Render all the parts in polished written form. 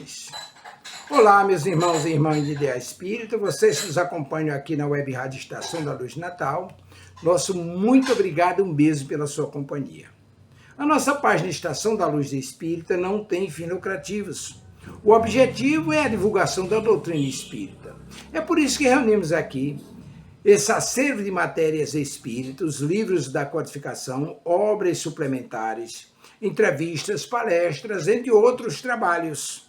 luz. Olá, meus irmãos e irmãs de Ideia Espírita, vocês que nos acompanham aqui na Web Rádio Estação da Luz Natal, nosso muito obrigado, um beijo pela sua companhia. A nossa página Estação da Luz Espírita não tem fins lucrativos. O objetivo é a divulgação da doutrina espírita. É por isso que reunimos aqui esse acervo de matérias espíritas, livros da codificação, obras suplementares, entrevistas, palestras, entre outros trabalhos.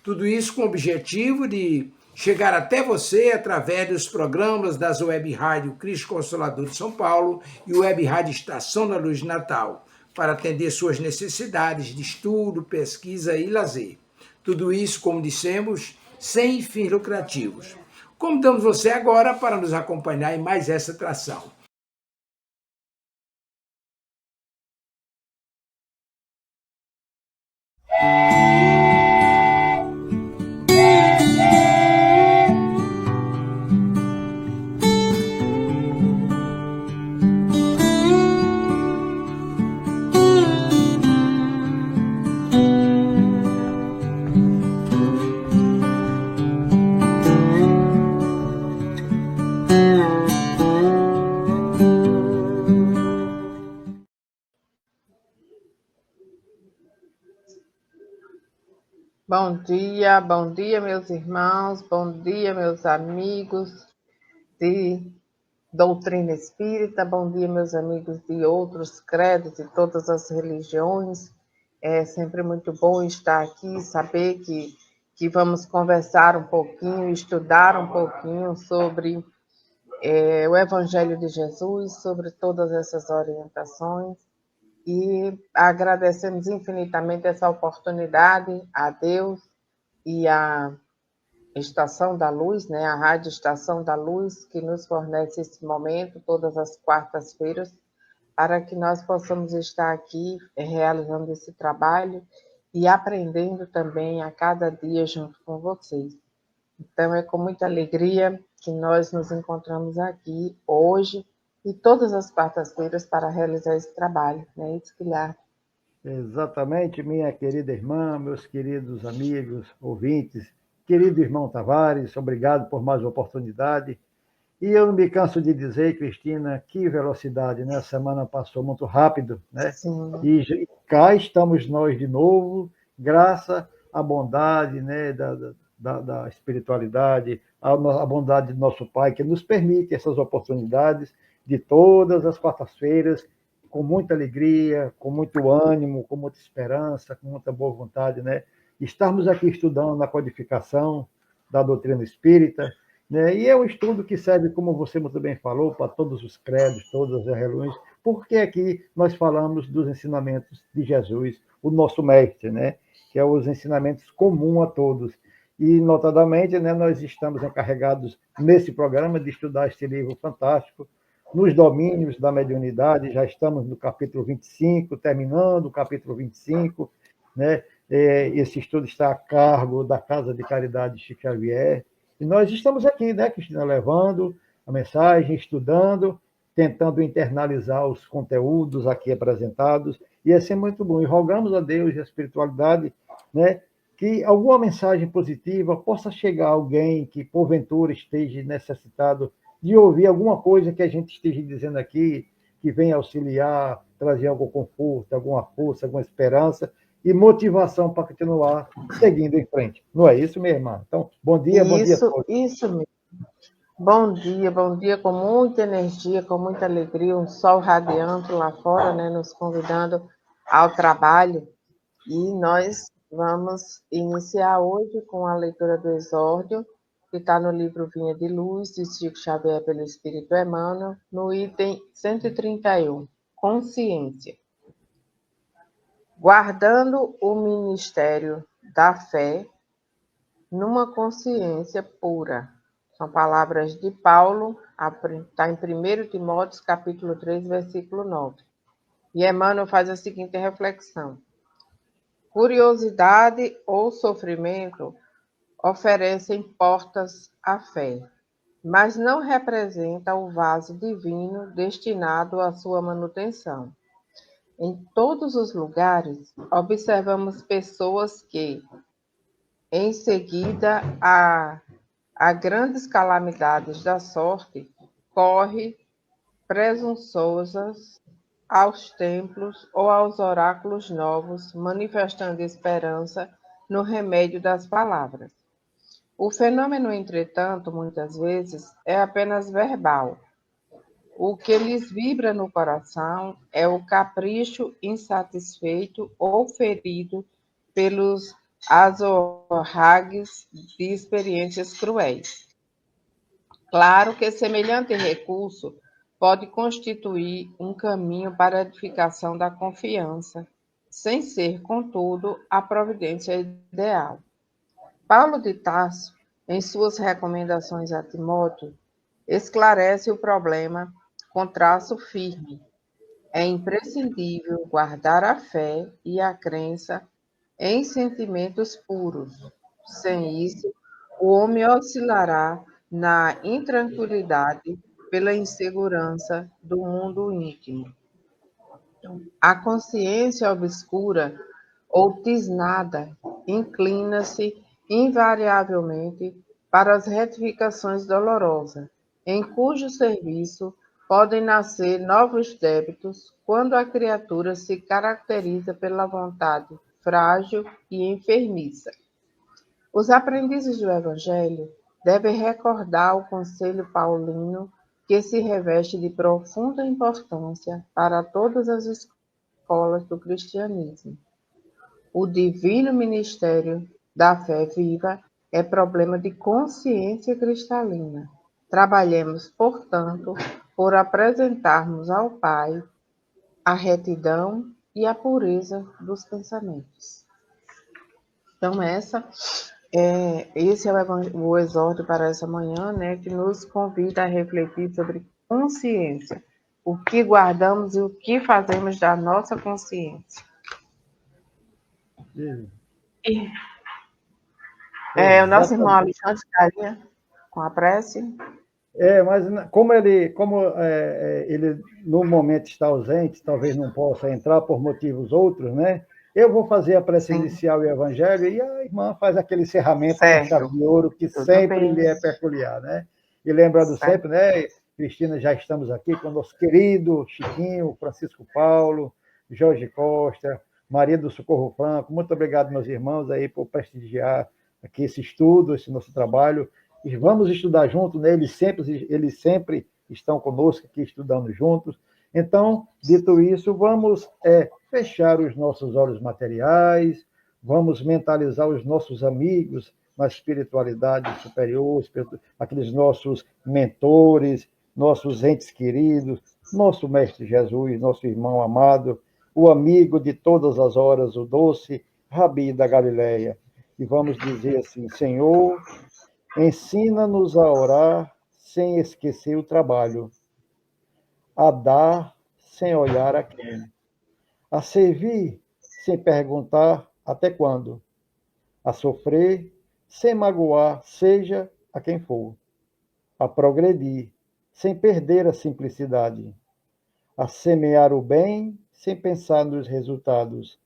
Tudo isso com o objetivo de chegar até você através dos programas das Web Rádio Cristo Consolador de São Paulo e Web Rádio Estação da Luz de Natal, para atender suas necessidades de estudo, pesquisa e lazer. Tudo isso, como dissemos, sem fins lucrativos. Convidamos você agora para nos acompanhar em mais essa atração. Bom dia, meus irmãos, bom dia, meus amigos de doutrina espírita, bom dia, meus amigos de outros credos, de todas as religiões. É sempre muito bom estar aqui, saber que vamos conversar um pouquinho, estudar um pouquinho sobre o Evangelho de Jesus, sobre todas essas orientações. E agradecemos infinitamente essa oportunidade a Deus e a Estação da Luz, né, a Rádio Estação da Luz, que nos fornece esse momento, todas as quartas-feiras, para que nós possamos estar aqui realizando esse trabalho e aprendendo também a cada dia junto com vocês. Então, é com muita alegria que nós nos encontramos aqui hoje e todas as quartas-feiras para realizar esse trabalho, né, Guilherme? Exatamente, minha querida irmã, meus queridos amigos, ouvintes, querido irmão Tavares, obrigado por mais uma oportunidade. E eu não me canso de dizer, Cristina, que velocidade, né? A semana passou muito rápido, né? Sim. E cá estamos nós de novo, graças à bondade, né, da espiritualidade, à bondade do nosso Pai, que nos permite essas oportunidades de todas as quartas-feiras, com muita alegria, com muito ânimo, com muita esperança, com muita boa vontade, né? Estarmos aqui estudando a codificação da doutrina espírita, né? E é um estudo que serve, como você muito bem falou, para todos os credos, todas as religiões, porque aqui nós falamos dos ensinamentos de Jesus, o nosso mestre, né? Que é os ensinamentos comuns a todos. E, notadamente, né, nós estamos encarregados nesse programa de estudar este livro fantástico, nos domínios da mediunidade, já estamos no capítulo 25, terminando o capítulo 25, né? Esse estudo está a cargo da Casa de Caridade Chico Xavier, e nós estamos aqui, né, Cristina, levando a mensagem, estudando, tentando internalizar os conteúdos aqui apresentados, e assim é muito bom. E rogamos a Deus e a espiritualidade, né, que alguma mensagem positiva possa chegar a alguém que, porventura, esteja necessitado de ouvir alguma coisa que a gente esteja dizendo aqui, que venha auxiliar, trazer algum conforto, alguma força, alguma esperança e motivação para continuar seguindo em frente. Não é isso, minha irmã? Então, bom dia a todos. Isso mesmo. Bom dia com muita energia, com muita alegria, um sol radiante lá fora, né, nos convidando ao trabalho. E nós vamos iniciar hoje com a leitura do exórdio, que está no livro Vinha de Luz, de Chico Xavier pelo Espírito Emmanuel, no item 131, Consciência. Guardando o ministério da fé numa consciência pura. São palavras de Paulo, está em 1 Timóteo, capítulo 3, versículo 9. E Emmanuel faz a seguinte reflexão. Curiosidade ou sofrimento oferecem portas à fé, mas não representa o vaso divino destinado à sua manutenção. Em todos os lugares, observamos pessoas que, Em seguida, a grandes calamidades da sorte, corre presunçosas aos templos ou aos oráculos novos, manifestando esperança no remédio das palavras. O fenômeno, entretanto, muitas vezes é apenas verbal. O que lhes vibra no coração é o capricho insatisfeito ou ferido pelos azorragues de experiências cruéis. Claro que semelhante recurso pode constituir um caminho para a edificação da confiança, sem ser, contudo, a providência ideal. Paulo de Tarso, em suas recomendações a Timóteo, esclarece o problema com traço firme. É imprescindível guardar a fé e a crença em sentimentos puros. Sem isso, o homem oscilará na intranquilidade pela insegurança do mundo íntimo. A consciência obscura ou tisnada inclina-se invariavelmente para as retificações dolorosas, em cujo serviço podem nascer novos débitos quando a criatura se caracteriza pela vontade frágil e enfermiça. Os aprendizes do Evangelho devem recordar o conselho paulino que se reveste de profunda importância para todas as escolas do cristianismo. O divino ministério da fé viva é problema de consciência cristalina. Trabalhemos, portanto, por apresentarmos ao Pai a retidão e a pureza dos pensamentos. Então, esse é o exórdio para essa manhã, né, que nos convida a refletir sobre consciência, o que guardamos e o que fazemos da nossa consciência. O nosso irmão Alexandre estaria com a prece. Mas como ele no momento está ausente, talvez não possa entrar por motivos outros, né? Eu vou fazer a prece inicial e o evangelho, e a irmã faz aquele encerramento com chave de ouro, que tudo sempre bem. Lhe é peculiar, né? E lembrando sempre, né, Cristina, já estamos aqui com o nosso querido Chiquinho, Francisco Paulo, Jorge Costa, Maria do Socorro Franco. Muito obrigado, meus irmãos, aí por prestigiar aqui esse estudo, esse nosso trabalho. E vamos estudar juntos, né? Eles sempre estão conosco aqui estudando juntos. Então, dito isso, vamos fechar os nossos olhos materiais, vamos mentalizar os nossos amigos na espiritualidade superior, aqueles nossos mentores, nossos entes queridos, nosso Mestre Jesus, nosso irmão amado, o amigo de todas as horas, o doce Rabi da Galileia. E vamos dizer assim: Senhor, ensina-nos a orar sem esquecer o trabalho, a dar sem olhar a quem, a servir sem perguntar até quando, a sofrer sem magoar, seja a quem for, a progredir sem perder a simplicidade, a semear o bem sem pensar nos resultados,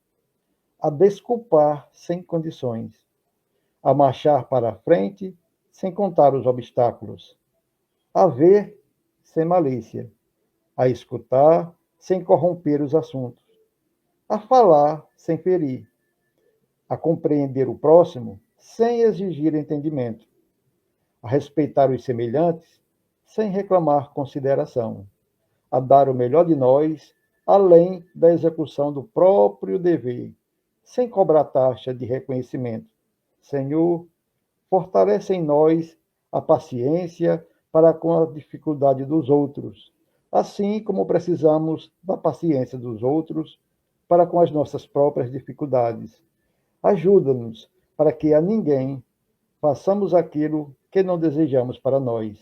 a desculpar sem condições, a marchar para a frente sem contar os obstáculos, a ver sem malícia, a escutar sem corromper os assuntos, a falar sem ferir, a compreender o próximo sem exigir entendimento, a respeitar os semelhantes sem reclamar consideração, a dar o melhor de nós além da execução do próprio dever, sem cobrar taxa de reconhecimento. Senhor, fortalece em nós a paciência para com a dificuldade dos outros, assim como precisamos da paciência dos outros para com as nossas próprias dificuldades. Ajuda-nos para que a ninguém façamos aquilo que não desejamos para nós.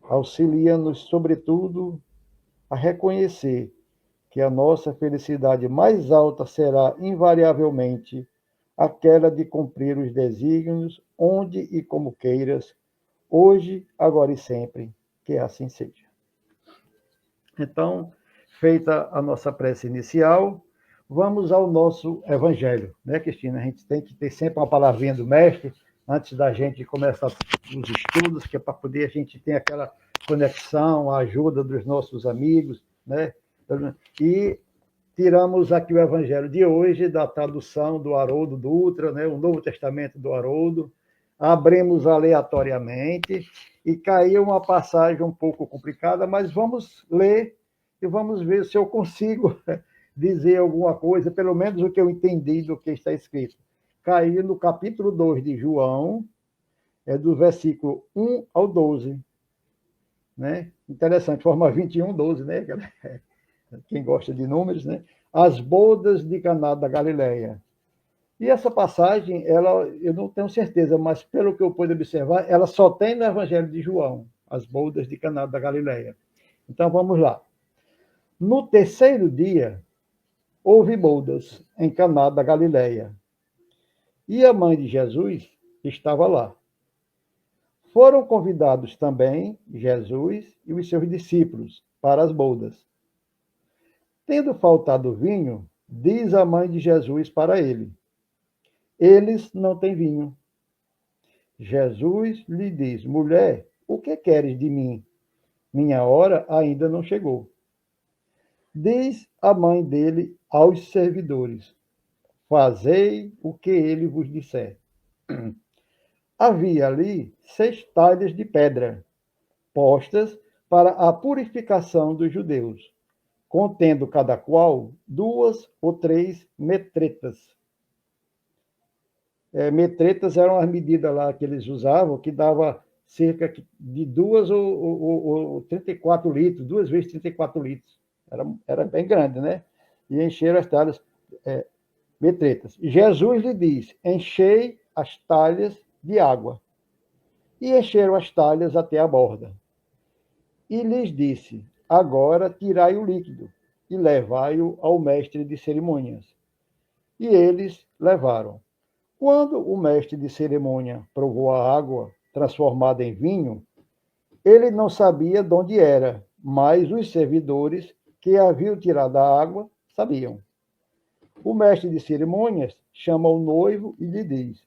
Auxilia-nos, sobretudo, a reconhecer que a nossa felicidade mais alta será invariavelmente aquela de cumprir os desígnios onde e como queiras, hoje, agora e sempre, que assim seja. Então, feita a nossa prece inicial, vamos ao nosso evangelho, né, Cristina? A gente tem que ter sempre uma palavrinha do mestre antes da gente começar os estudos, que é para poder a gente ter aquela conexão, a ajuda dos nossos amigos, né? E tiramos aqui o evangelho de hoje, da tradução do Haroldo Dutra, né? O Novo Testamento do Haroldo. Abrimos aleatoriamente e caiu uma passagem um pouco complicada, mas vamos ler e vamos ver se eu consigo dizer alguma coisa, pelo menos o que eu entendi do que está escrito. Caiu no capítulo 2 de João, do versículo 1 ao 12. Né? Interessante, forma 21, 12, né? Quem gosta de números, né? As bodas de Caná da Galileia. E essa passagem, eu não tenho certeza, mas pelo que eu pude observar, ela só tem no Evangelho de João, as bodas de Caná da Galileia. Então vamos lá. No terceiro dia, houve bodas em Caná da Galileia. E a mãe de Jesus estava lá. Foram convidados também Jesus e os seus discípulos para as bodas. Tendo faltado vinho, diz a mãe de Jesus para ele: eles não têm vinho. Jesus lhe diz: mulher, o que queres de mim? Minha hora ainda não chegou. Diz a mãe dele aos servidores: fazei o que ele vos disser. Havia ali 6 talhas de pedra, postas para a purificação dos judeus, contendo cada qual 2 ou 3 metretas. Metretas eram as medidas lá que eles usavam, que dava cerca de 2 ou 34 litros, 2 vezes 34 litros. Era bem grande, né? E encheram as talhas metretas. Jesus lhe diz: enchei as talhas de água. E encheram as talhas até a borda. E lhes disse: agora tirai o líquido e levai-o ao mestre de cerimônias. E eles levaram. Quando o mestre de cerimônia provou a água transformada em vinho, ele não sabia de onde era, mas os servidores que haviam tirado a água sabiam. O mestre de cerimônias chama o noivo e lhe diz: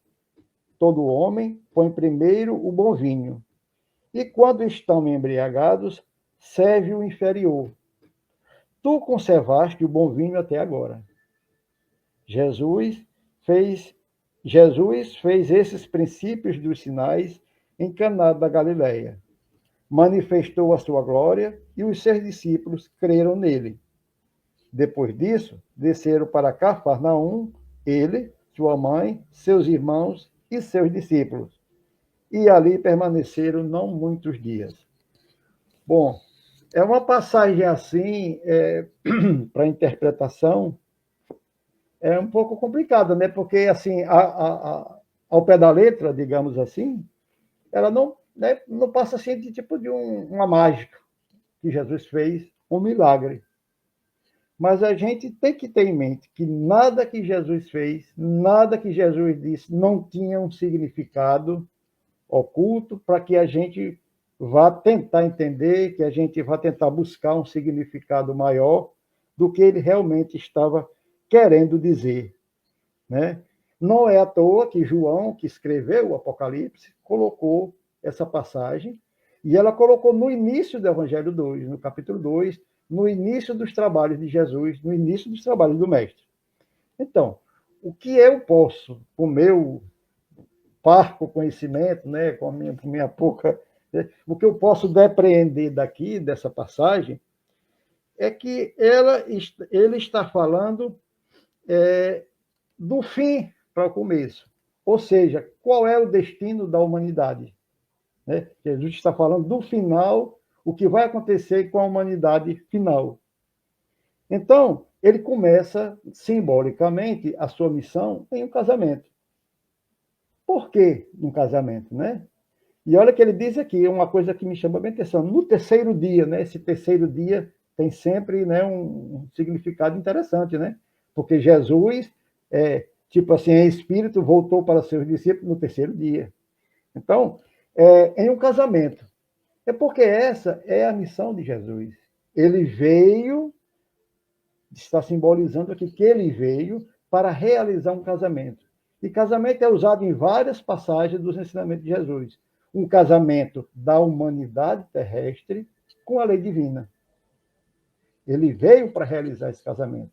todo homem põe primeiro o bom vinho, e quando estão embriagados, serve o inferior. Tu conservaste o bom vinho até agora. Jesus fez esses princípios dos sinais em Caná da Galileia. Manifestou a sua glória e os seus discípulos creram nele. Depois disso, desceram para Cafarnaum, ele, sua mãe, seus irmãos e seus discípulos. E ali permaneceram não muitos dias. Bom, é uma passagem assim, para interpretação, é um pouco complicada, né? Porque, assim, ao pé da letra, digamos assim, ela não, né, não passa assim de tipo de uma mágica que Jesus fez, um milagre. Mas a gente tem que ter em mente que nada que Jesus fez, nada que Jesus disse, não tinha um significado oculto para que a gente vá tentar entender, que a gente vá tentar buscar um significado maior do que ele realmente estava querendo dizer, né? Não é à toa que João, que escreveu o Apocalipse, colocou essa passagem, e ela colocou no início do Evangelho 2, no capítulo 2, no início dos trabalhos de Jesus, no início dos trabalhos do Mestre. Então, o que eu posso, com o meu parco conhecimento, né, com a minha pouca... O que eu posso depreender daqui, dessa passagem, é que ele está falando do fim para o começo. Ou seja, qual é o destino da humanidade? Né? Jesus está falando do final, o que vai acontecer com a humanidade final. Então, ele começa, simbolicamente, a sua missão em um casamento. Por que um casamento, né? E olha que ele diz aqui, uma coisa que me chama bem atenção, no terceiro dia, né? Esse terceiro dia tem sempre, né, um significado interessante, né? Porque Jesus, tipo assim, em espírito, voltou para seus discípulos no terceiro dia. Então, em um casamento. É porque essa é a missão de Jesus. Ele veio está simbolizando aqui que ele veio para realizar um casamento. E casamento é usado em várias passagens dos ensinamentos de Jesus. Um casamento da humanidade terrestre com a lei divina. Ele veio para realizar esse casamento,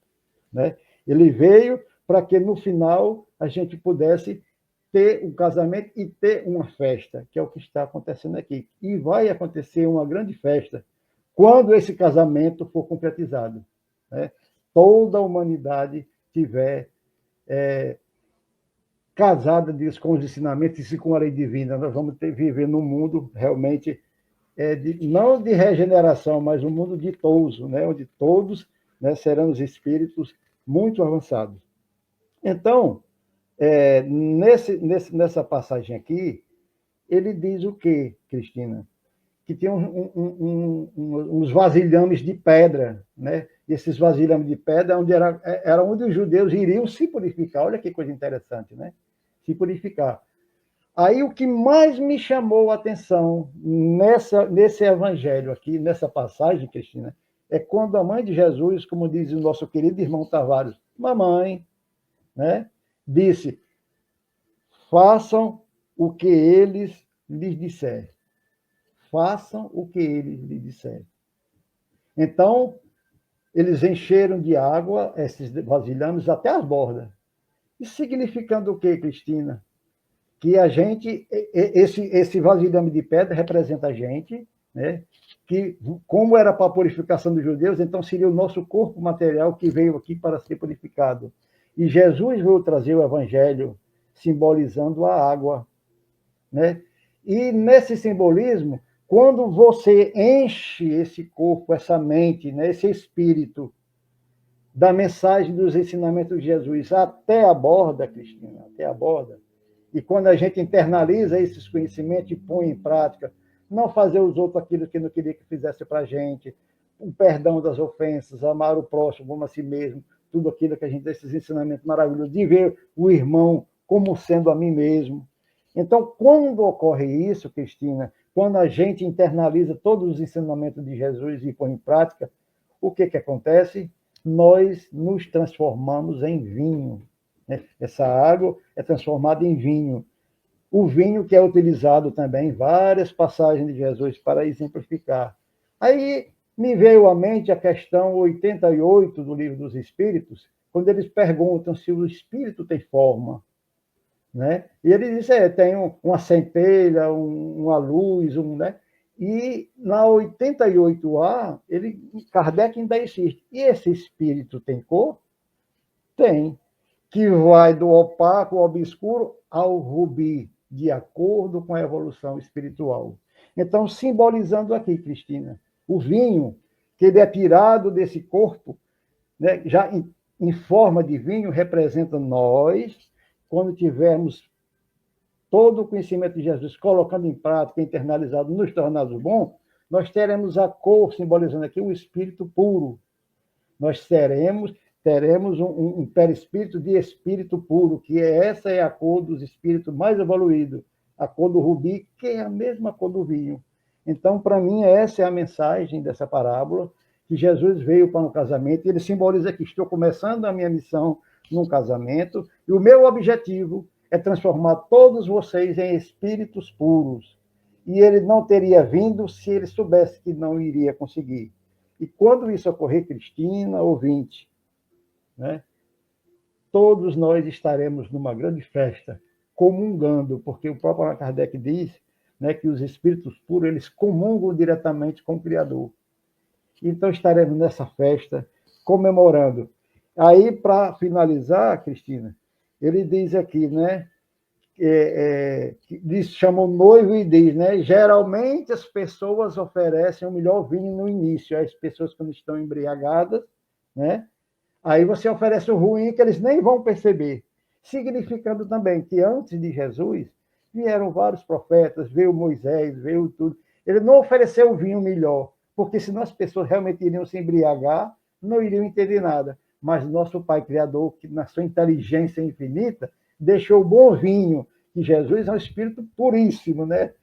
né? Ele veio para que, no final, a gente pudesse ter um casamento e ter uma festa, que é o que está acontecendo aqui. E vai acontecer uma grande festa quando esse casamento for concretizado, né? Toda a humanidade tiver casada com os ensinamentos e com a lei divina. Nós vamos viver num mundo realmente não de regeneração, mas um mundo ditoso, né? Onde todos, né, serão espíritos muito avançados. Então, nessa passagem aqui, ele diz o quê, Cristina? Que tem uns vasilhames de pedra, né? E esses vasilhames de pedra era onde os judeus iriam se purificar. Olha que coisa interessante, né? Se purificar. Aí o que mais me chamou a atenção nesse evangelho aqui, nessa passagem, Cristina, é quando a mãe de Jesus, como diz o nosso querido irmão Tavares, mamãe, né, disse, façam o que eles lhes disserem. Façam o que eles lhes disserem. Então, eles encheram de água esses vasilhames até as bordas. Isso significando o quê, Cristina? Que a gente, esse vasilhame de pedra representa a gente, né? Que, como era para a purificação dos judeus, então seria o nosso corpo material que veio aqui para ser purificado. E Jesus veio trazer o evangelho simbolizando a água, né? E nesse simbolismo, quando você enche esse corpo, essa mente, né, esse espírito da mensagem dos ensinamentos de Jesus até a borda, Cristina, até a borda, e quando a gente internaliza esses conhecimentos e põe em prática, não fazer os outros aquilo que não queria que fizesse para a gente, o perdão das ofensas, amar o próximo como a si mesmo, tudo aquilo que a gente, esses ensinamentos maravilhosos, de ver o irmão como sendo a mim mesmo. Então, quando ocorre isso, Cristina, quando a gente internaliza todos os ensinamentos de Jesus e põe em prática, o que acontece? Nós nos transformamos em vinho. Essa água é transformada em vinho. O vinho que é utilizado também em várias passagens de Jesus para exemplificar. Aí me veio à mente a questão 88 do Livro dos Espíritos, quando eles perguntam se o espírito tem forma, né? E ele diz, tem uma centelha, uma luz, né? E na 88A, Kardec ainda insiste. E esse espírito tem cor? Tem. Que vai do opaco ao obscuro ao rubi, de acordo com a evolução espiritual. Então, simbolizando aqui, Cristina, o vinho, que ele é tirado desse corpo, né, já em forma de vinho, representa nós, quando tivermos todo o conhecimento de Jesus colocando em prática, internalizado, nos tornando bom, nós teremos a cor, simbolizando aqui um espírito puro. Nós teremos um perispírito de espírito puro, que essa é a cor dos espíritos mais evoluídos, a cor do rubi, que é a mesma cor do vinho. Então, para mim, essa é a mensagem dessa parábola, que Jesus veio para um casamento, e ele simboliza que estou começando a minha missão num casamento, e o meu objetivo é transformar todos vocês em espíritos puros. E ele não teria vindo se ele soubesse que não iria conseguir. E quando isso ocorrer, Cristina, ouvinte, né, todos nós estaremos numa grande festa, comungando, porque o próprio Allan Kardec diz, né, que os espíritos puros eles comungam diretamente com o Criador. Então estaremos nessa festa, comemorando. Aí, para finalizar, Cristina, ele diz aqui, né, chama o noivo e diz, né, geralmente as pessoas oferecem o melhor vinho no início, as pessoas quando estão embriagadas, né, aí você oferece o ruim que eles nem vão perceber, significando também que antes de Jesus vieram vários profetas, veio Moisés, veio tudo, ele não ofereceu o vinho melhor, porque senão as pessoas realmente iriam se embriagar, não iriam entender nada, mas nosso Pai Criador, que na sua inteligência infinita, deixou o bom vinho, que Jesus é um espírito puríssimo, né?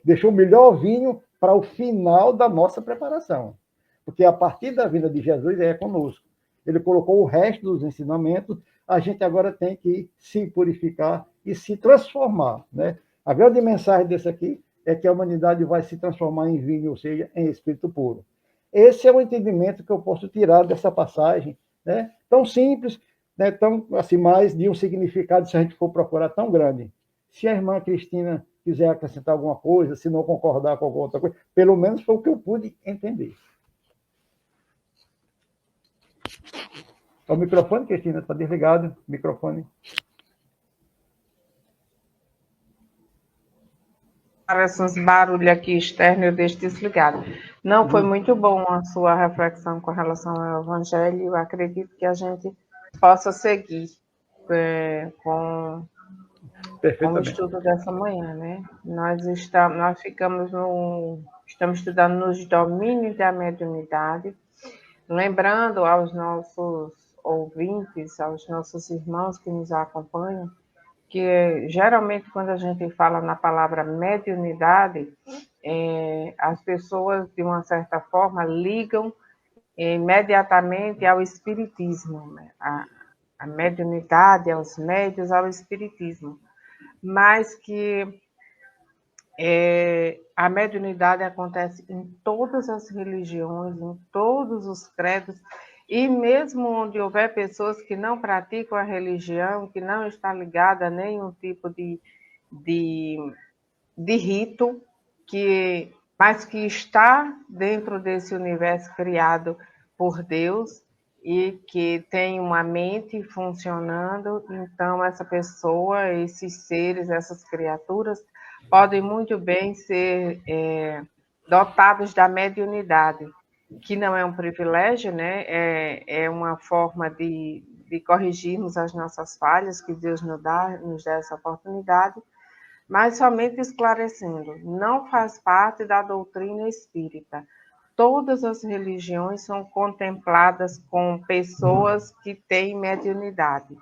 Deixou o melhor vinho para o final da nossa preparação. Porque a partir da vinda de Jesus é conosco. ele colocou o resto dos ensinamentos, a gente agora tem que se purificar e se transformar, né? A grande mensagem desse aqui é que a humanidade vai se transformar em vinho, ou seja, em espírito puro. Esse é o entendimento que eu posso tirar dessa passagem, né? Tão simples, né? Tão assim, mais de um significado, se a gente for procurar, tão grande. Se a irmã Cristina quiser acrescentar alguma coisa, se não concordar com alguma outra coisa, pelo menos foi o que eu pude entender. O microfone, Cristina, está desligado. Microfone. Parece uns barulhos aqui externos, eu deixo desligado. Não, foi muito bom a sua reflexão com relação ao Evangelho. Eu acredito que a gente possa seguir com o estudo dessa manhã, né? Nós estamos estudando nos domínios da mediunidade, lembrando aos nossos ouvintes, aos nossos irmãos que nos acompanham, que geralmente quando a gente fala na palavra mediunidade, as pessoas, de uma certa forma, ligam imediatamente ao espiritismo, né? A mediunidade, aos médios, ao espiritismo. Mas que a mediunidade acontece em todas as religiões, em todos os credos, e mesmo onde houver pessoas que não praticam a religião, que não está ligada a nenhum tipo de rito, mas que está dentro desse universo criado por Deus e que tem uma mente funcionando, então essa pessoa, esses seres, essas criaturas, podem muito bem ser dotados da mediunidade, que não é um privilégio, né? É uma forma de corrigirmos as nossas falhas, que Deus nos dá essa oportunidade, mas somente esclarecendo, não faz parte da doutrina espírita. Todas as religiões são contempladas com pessoas que têm mediunidade.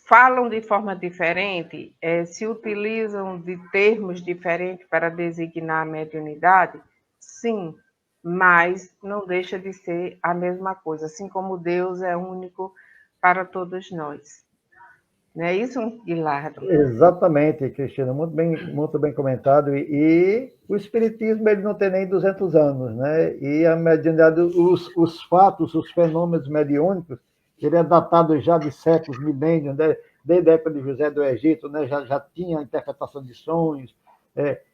Falam de forma diferente, se utilizam de termos diferentes para designar a mediunidade? Sim, mas não deixa de ser a mesma coisa, assim como Deus é único para todos nós. Não é isso, Guilherme? Exatamente, Cristina, muito bem comentado. E o Espiritismo ele não tem nem 200 anos, né? E a mediunidade, os fatos, os fenômenos mediúnicos, ele é datado já de séculos, milênios, né? Desde a época de José do Egito, né? Já tinha a interpretação de sonhos,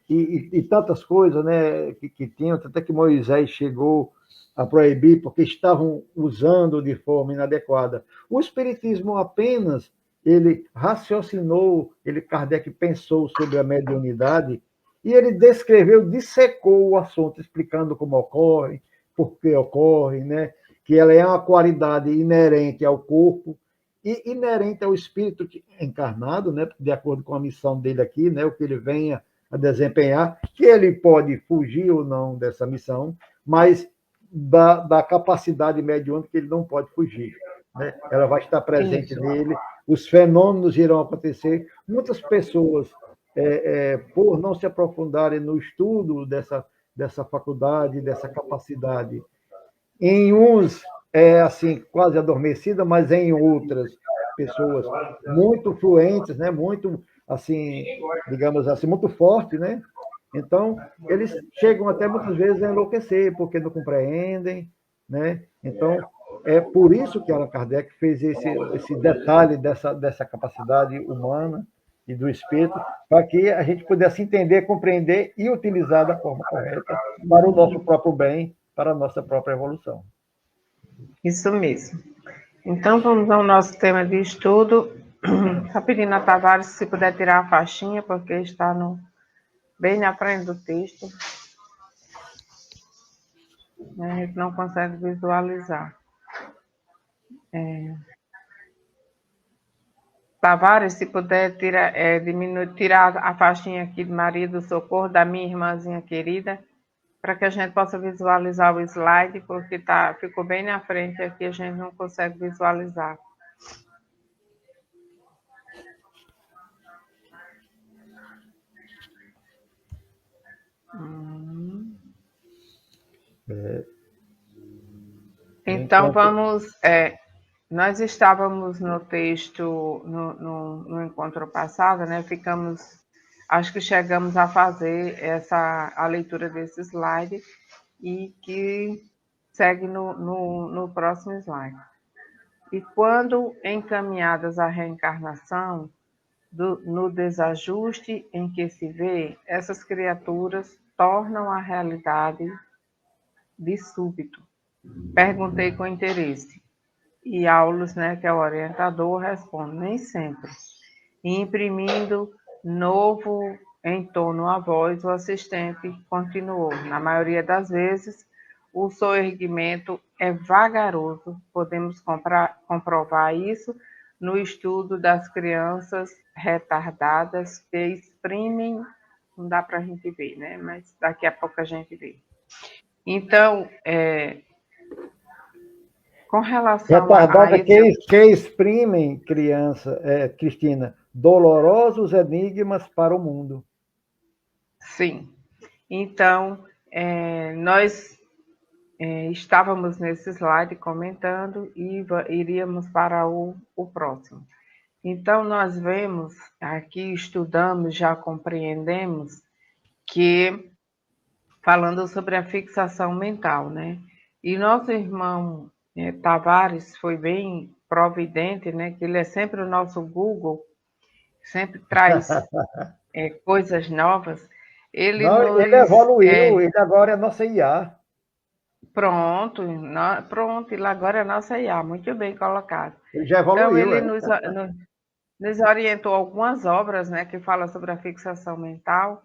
e tantas coisas, né? Que tinham, até que Moisés chegou a proibir porque estavam usando de forma inadequada. O Espiritismo apenas ele raciocinou, Kardec pensou sobre a mediunidade e ele descreveu, dissecou o assunto, explicando como ocorre, por que ocorre, né? Que ela é uma qualidade inerente ao corpo e inerente ao espírito encarnado, né? De acordo com a missão dele aqui, né? O que ele venha a desempenhar, que ele pode fugir ou não dessa missão, mas da capacidade mediúnica que ele não pode fugir. Né? Ela vai estar presente nele, os fenômenos irão acontecer. Muitas pessoas, por não se aprofundarem no estudo dessa faculdade, dessa capacidade, em uns assim quase adormecida, mas em outras pessoas muito fluentes, né? Muito assim, digamos assim, muito forte, né? Então eles chegam até muitas vezes a enlouquecer porque não compreendem, né? Então é por isso que Allan Kardec fez esse detalhe dessa capacidade humana e do espírito, para que a gente pudesse entender, compreender e utilizar da forma correta para o nosso próprio bem, para a nossa própria evolução. Isso mesmo. Então, vamos ao nosso tema de estudo. Só pedindo a Tavares se puder tirar a faixinha, porque está bem na frente do texto. A gente não consegue visualizar. Tavares, se puder tirar a faixinha aqui de Maria do Socorro, da minha irmãzinha querida, para que a gente possa visualizar o slide, porque ficou bem na frente aqui, a gente não consegue visualizar. Então, Enquanto nós estávamos no texto, no encontro passado, né? Acho que chegamos a fazer a leitura desse slide e que segue no próximo slide. E quando encaminhadas à reencarnação, no desajuste em que se vê, essas criaturas tornam a realidade de súbito. Perguntei com interesse. E Aulus, né, que é o orientador, responde: nem sempre. E imprimindo novo em torno à voz, o assistente continuou: na maioria das vezes, o soerguimento é vagaroso. Podemos comprovar isso no estudo das crianças retardadas que exprimem, não dá para a gente ver, né? Mas daqui a pouco a gente vê. Então, com relação a retardada esse. que exprimem, criança, Cristina, dolorosos enigmas para o mundo. Sim. Então, nós estávamos nesse slide comentando e iríamos para o próximo. Então, nós vemos aqui, estudamos, já compreendemos que, falando sobre a fixação mental, né? E nosso irmão Tavares foi bem providente, né? Que ele é sempre o nosso Google, sempre traz coisas novas. Ele Não, ele nos. evoluiu, ele agora é nossa IA. Pronto, pronto, e agora é a nossa IA, muito bem colocado. Ele já Então, evoluiu, ele é. nos orientou algumas obras, né, que falam sobre a fixação mental,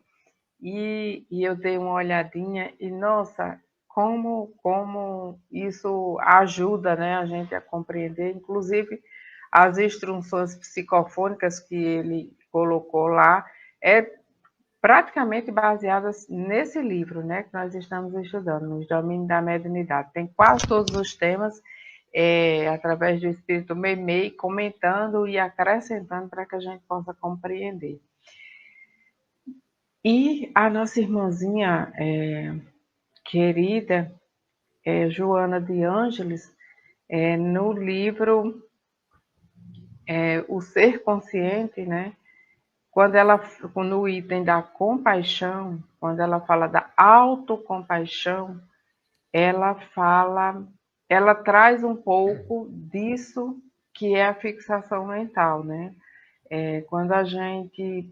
e eu dei uma olhadinha, e nossa, como isso ajuda, né, a gente a compreender, inclusive as instruções psicofônicas que ele colocou lá, é praticamente baseadas nesse livro, né, que nós estamos estudando, nos domínios da mediunidade. Tem quase todos os temas, através do Espírito Meimei, comentando e acrescentando para que a gente possa compreender. E a nossa irmãzinha querida, Joana de Ângeles, no livro O Ser Consciente, né, no item da compaixão, quando ela fala da autocompaixão, ela traz um pouco disso que é a fixação mental, né? Quando a gente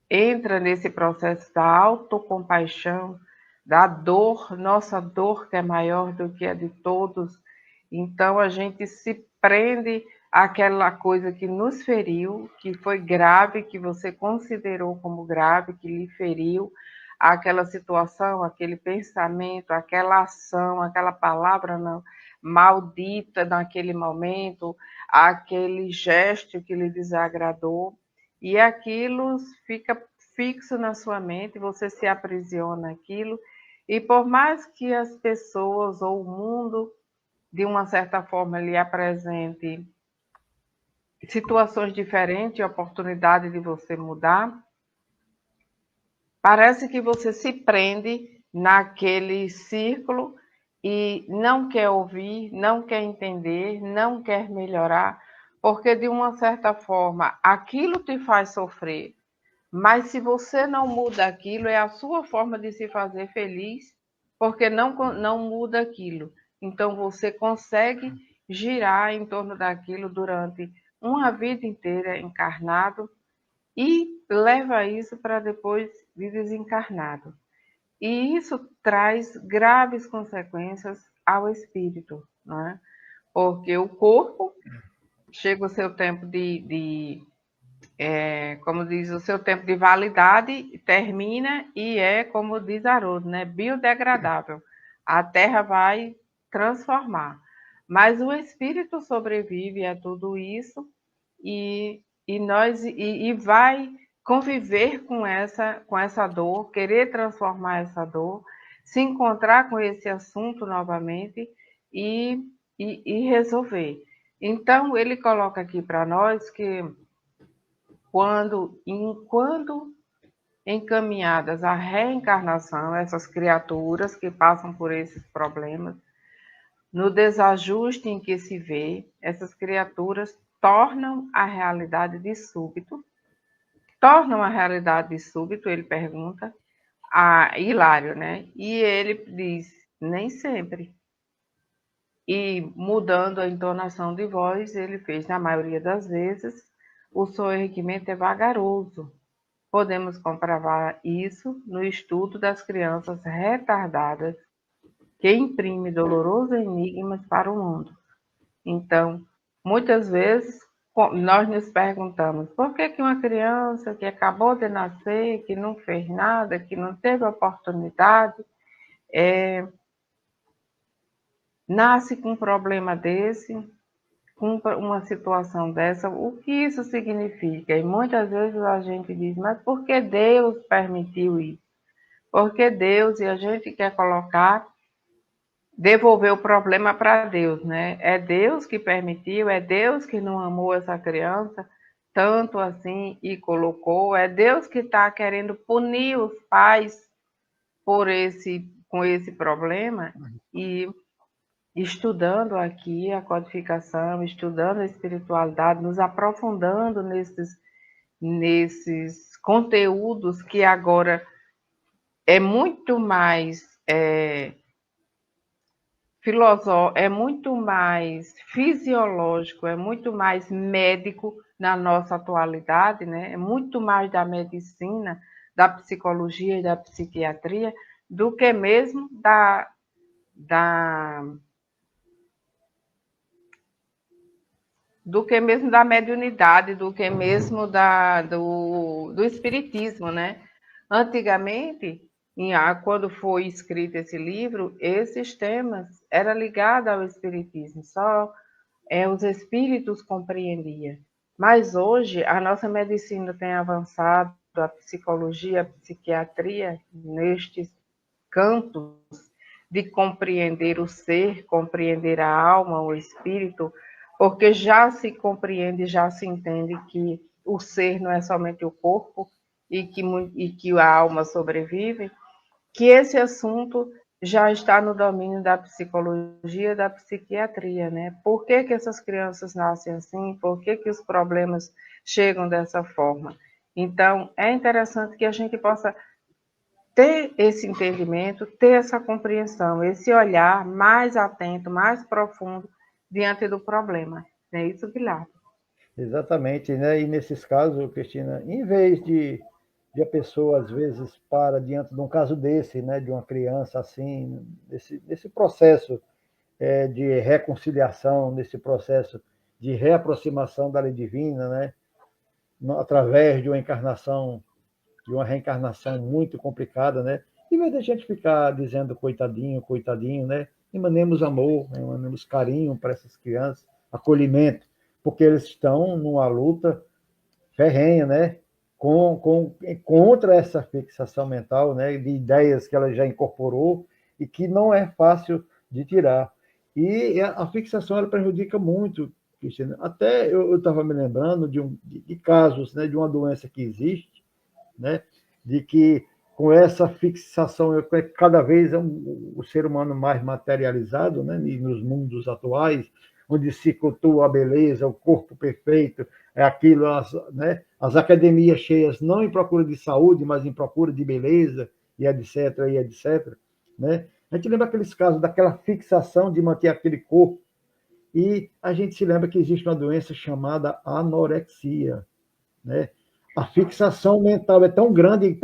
entra nesse processo da autocompaixão, da dor, nossa dor que é maior do que a de todos, então a gente se prende àquela coisa que nos feriu, que foi grave, que você considerou como grave, que lhe feriu, aquela situação, aquele pensamento, aquela ação, aquela palavra não, maldita naquele momento, aquele gesto que lhe desagradou, e aquilo fica fixo na sua mente, você se aprisiona aquilo, e por mais que as pessoas ou o mundo, de uma certa forma, lhe apresente situações diferentes, oportunidade de você mudar, parece que você se prende naquele círculo e não quer ouvir, não quer entender, não quer melhorar, porque de uma certa forma aquilo te faz sofrer. Mas se você não muda aquilo, é a sua forma de se fazer feliz, porque não muda aquilo. Então você consegue girar em torno daquilo durante uma vida inteira encarnado e leva isso para depois de desencarnado. E isso traz graves consequências ao espírito, não é? Porque o corpo chega o seu tempo como diz, o seu tempo de validade termina e como diz Haroldo, né, biodegradável. A terra vai transformar. Mas o espírito sobrevive a tudo isso e vai conviver com essa dor, querer transformar essa dor, se encontrar com esse assunto novamente e resolver. Então, ele coloca aqui para nós que enquanto encaminhadas à reencarnação, essas criaturas que passam por esses problemas, no desajuste em que se vê, essas criaturas tornam a realidade de súbito. Tornam a realidade de súbito, ele pergunta a Hilário, né? E ele diz, nem sempre. E mudando a entonação de voz, ele fez, na maioria das vezes, o soerguimento é vagaroso. Podemos comprovar isso no estudo das crianças retardadas, que imprime dolorosos enigmas para o mundo. Então, muitas vezes, nós nos perguntamos por que uma criança que acabou de nascer, que não fez nada, que não teve oportunidade, nasce com um problema desse, com uma situação dessa, o que isso significa? E muitas vezes a gente diz, mas por que Deus permitiu isso? Porque Deus, e a gente quer devolver o problema para Deus, né? É Deus que permitiu, é Deus que não amou essa criança tanto assim e colocou, é Deus que está querendo punir os pais com esse problema. E estudando aqui a codificação, estudando a espiritualidade, nos aprofundando nesses conteúdos que agora é muito mais é muito mais fisiológico, é muito mais médico na nossa atualidade, né? É muito mais da medicina, da psicologia e da psiquiatria do que mesmo da mediunidade, do que mesmo do espiritismo, né? Antigamente, quando foi escrito esse livro, esses temas eram ligados ao espiritismo, só os espíritos compreendiam. Mas hoje a nossa medicina tem avançado, a psicologia, a psiquiatria, nestes campos de compreender o ser, compreender a alma, o espírito, porque já se compreende, já se entende que o ser não é somente o corpo e que a alma sobrevive, que esse assunto já está no domínio da psicologia, da psiquiatria, né? Por que essas crianças nascem assim? Por que os problemas chegam dessa forma? Então, é interessante que a gente possa ter esse entendimento, ter essa compreensão, esse olhar mais atento, mais profundo diante do problema. Não é isso, Guilherme? Exatamente, né? E nesses casos, Cristina, em vez de a pessoa, às vezes, para diante de um caso desse, né? De uma criança assim, desse processo de reconciliação, nesse processo de reaproximação da lei divina, né? Através de uma encarnação, de uma reencarnação muito complicada, né? Em vez de a gente ficar dizendo coitadinho, coitadinho, né? Emanemos amor, emanemos carinho para essas crianças, acolhimento, porque eles estão numa luta ferrenha, né? Contra essa fixação mental, né? De ideias que ela já incorporou e que não é fácil de tirar. E a fixação ela prejudica muito, Cristina. Até eu estava me lembrando de casos, né? De uma doença que existe, né? De que com essa fixação cada vez o ser humano mais materializado, né? E nos mundos atuais, onde se cultua a beleza, o corpo perfeito, é aquilo, né? As academias cheias não em procura de saúde, mas em procura de beleza, e etc, e etc, né? A gente lembra aqueles casos daquela fixação de manter aquele corpo, e a gente se lembra que existe uma doença chamada anorexia, né? A fixação mental é tão grande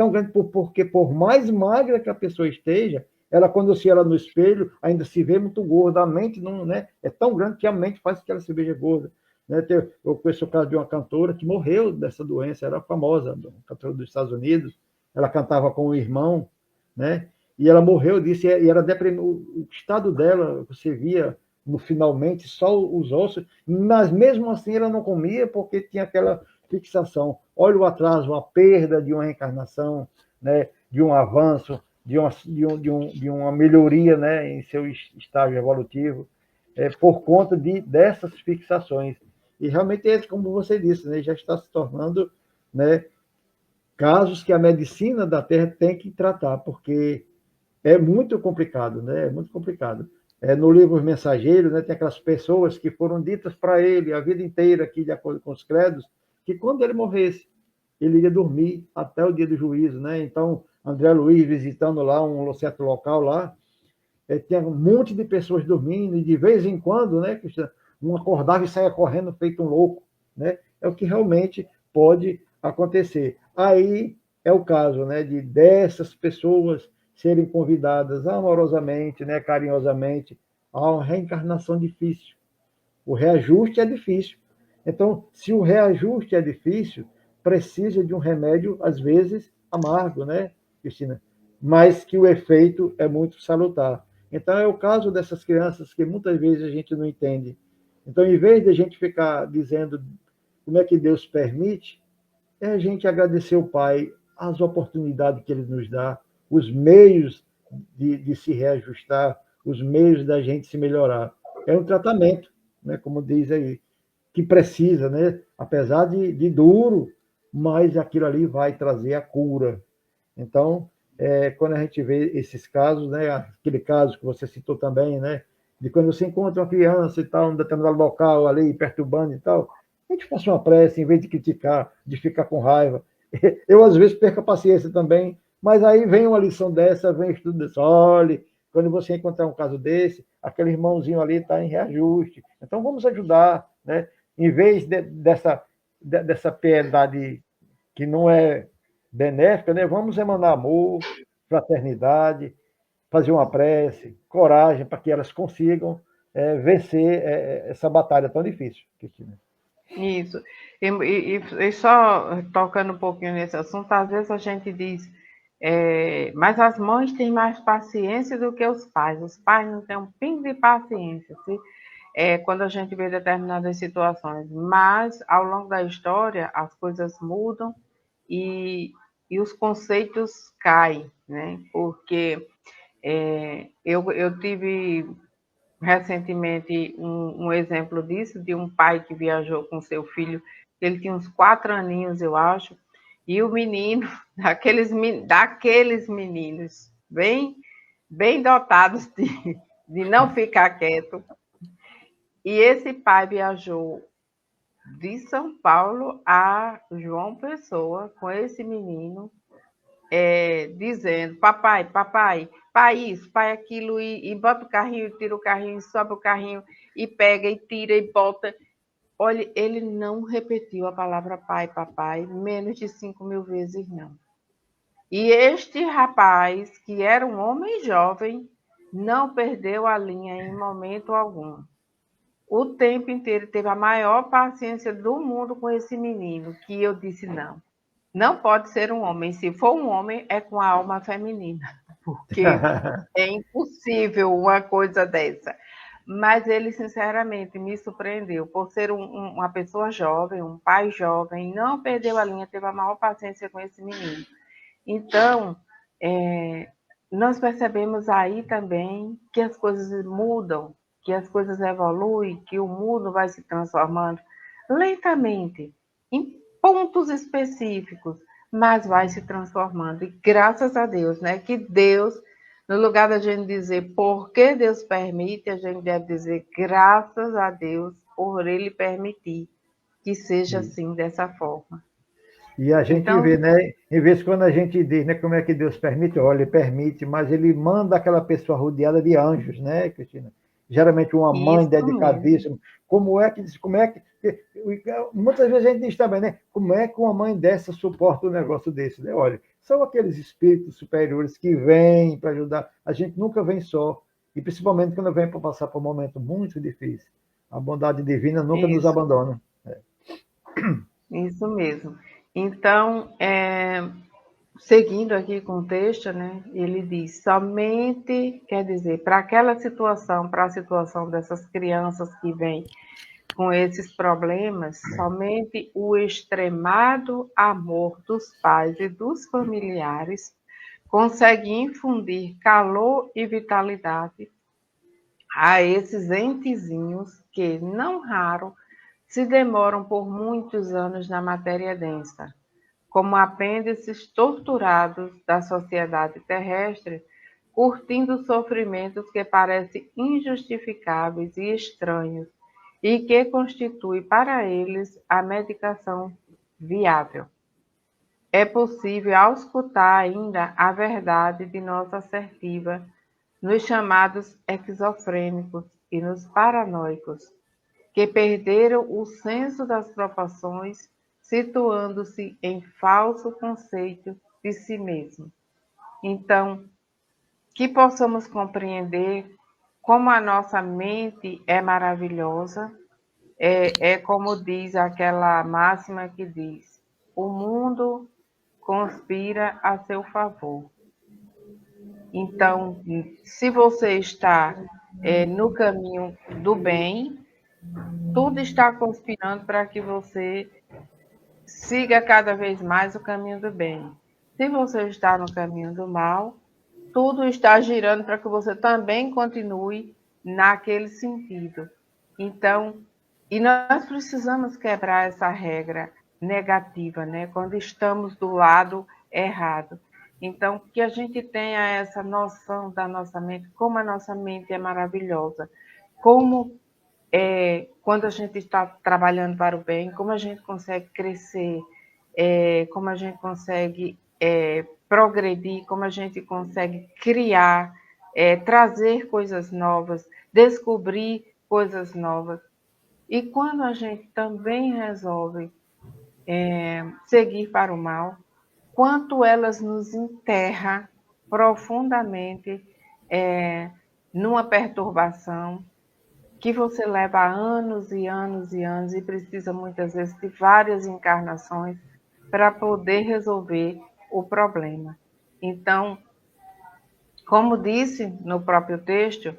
porque por mais magra que a pessoa esteja, ela, quando se olha no espelho, ainda se vê muito gorda. A mente não, né, é tão grande que a mente faz com que ela se veja gorda. Né? Eu conheço o caso de uma cantora que morreu dessa doença, era famosa, uma cantora dos Estados Unidos. Ela cantava com o irmão, né? E ela morreu disso, e era o estado dela, você via no finalmente só os ossos, mas mesmo assim ela não comia porque tinha aquela fixação. Olha o atraso, a perda de uma reencarnação, né, de um avanço, de uma melhoria, né, em seu estágio evolutivo, por conta dessas fixações. E realmente, como você disse, né, já está se tornando, né, casos que a medicina da Terra tem que tratar, porque é muito complicado, né? É muito complicado. No livro Os Mensageiros, né, tem aquelas pessoas que foram ditas para ele a vida inteira, aqui, de acordo com os credos, que quando ele morresse, ele iria dormir até o dia do juízo. Né? Então, André Luiz, visitando lá um certo local lá, tinha um monte de pessoas dormindo, e de vez em quando, né, um acordava e saia correndo feito um louco. Né? É o que realmente pode acontecer. Aí é o caso, né, dessas pessoas serem convidadas amorosamente, né, carinhosamente, a uma reencarnação difícil. O reajuste é difícil. Então, se o reajuste é difícil, precisa de um remédio, às vezes, amargo, né, Cristina? Mas que o efeito é muito salutar. Então, é o caso dessas crianças que muitas vezes a gente não entende. Então, em vez de a gente ficar dizendo como é que Deus permite, é a gente agradecer o Pai as oportunidades que Ele nos dá, os meios de se reajustar, os meios da gente se melhorar. É um tratamento, né, como diz aí, que precisa, né, apesar de duro, mas aquilo ali vai trazer a cura. Então, quando a gente vê esses casos, né, aquele caso que você citou também, né, de quando você encontra uma criança e tal, em um determinado local ali, perturbando e tal, a gente faça uma prece, em vez de criticar, de ficar com raiva. Eu, às vezes, perco a paciência também, mas aí vem uma lição dessa, vem um estudo desse, olha, quando você encontrar um caso desse, aquele irmãozinho ali está em reajuste. Então, vamos ajudar, né? Em vez dessa piedade que não é benéfica, né? Vamos emanar amor, fraternidade, fazer uma prece, coragem para que elas consigam vencer essa batalha tão difícil, Cristina. Isso. E só tocando um pouquinho nesse assunto, às vezes a gente diz, mas as mães têm mais paciência do que os pais não têm um pingo de paciência, quando a gente vê determinadas situações. Mas, ao longo da história, as coisas mudam e, e os conceitos caem, né? Porque eu tive recentemente um exemplo disso, de um pai que viajou com seu filho, ele tinha uns 4 aninhos, eu acho, e o menino, daqueles meninos, bem dotados de não ficar quieto, e esse pai viajou de São Paulo a João Pessoa com esse menino, dizendo, papai, papai, pai isso, pai aquilo, e bota o carrinho, tira o carrinho, sobe o carrinho, e pega, e tira, e bota. Olha, ele não repetiu a palavra pai, papai, menos de 5.000 vezes, não. E este rapaz, que era um homem jovem, não perdeu a linha em momento algum. O tempo inteiro teve a maior paciência do mundo com esse menino, que eu disse, não pode ser um homem. Se for um homem, é com a alma feminina, porque é impossível uma coisa dessa. Mas ele, sinceramente, me surpreendeu por ser uma pessoa jovem, um pai jovem, não perdeu a linha, teve a maior paciência com esse menino. Então, nós percebemos aí também que as coisas mudam, que as coisas evoluem, que o mundo vai se transformando lentamente, em pontos específicos, mas vai se transformando. E graças a Deus, né? Que Deus, no lugar da gente dizer por que Deus permite, a gente deve dizer graças a Deus por Ele permitir que seja assim, dessa forma. E a gente Então, vê, né? Em vez de quando a gente diz, né, como é que Deus permite, olha, ele permite, mas ele manda aquela pessoa rodeada de anjos, né, Cristina? Geralmente uma mãe isso mesmo. dedicadíssima. Como é que muitas vezes a gente diz também, né? Como é que uma mãe dessa suporta um negócio desse, né? Olha, são aqueles espíritos superiores que vêm para ajudar. A gente nunca vem só, e principalmente quando vem para passar por um momento muito difícil. A bondade divina nunca nos Isso. abandona. Isso mesmo. Então, seguindo aqui com o texto, né, ele diz, somente, quer dizer, para aquela situação, para a situação dessas crianças que vêm com esses problemas, somente o extremado amor dos pais e dos familiares consegue infundir calor e vitalidade a esses entezinhos que, não raro, se demoram por muitos anos na matéria densa, como apêndices torturados da sociedade terrestre, curtindo sofrimentos que parecem injustificáveis e estranhos, e que constitui para eles a medicação viável. É possível auscultar ainda a verdade de nossa assertiva nos chamados esquizofrênicos e nos paranoicos, que perderam o senso das proporções, situando-se em falso conceito de si mesmo. Então, que possamos compreender como a nossa mente é maravilhosa, é como diz aquela máxima que diz: o mundo conspira a seu favor. Então, se você está no caminho do bem, tudo está conspirando para que você siga cada vez mais o caminho do bem. Se você está no caminho do mal, tudo está girando para que você também continue naquele sentido. Então, e nós precisamos quebrar essa regra negativa, né? Quando estamos do lado errado. Então, que a gente tenha essa noção da nossa mente, como a nossa mente é maravilhosa, como quando a gente está trabalhando para o bem, como a gente consegue crescer, como a gente consegue progredir, como a gente consegue criar, trazer coisas novas, descobrir coisas novas. E quando a gente também resolve seguir para o mal, quanto elas nos enterram profundamente numa perturbação que você leva anos e anos e anos e precisa muitas vezes de várias encarnações para poder resolver o problema. Então, como disse no próprio texto,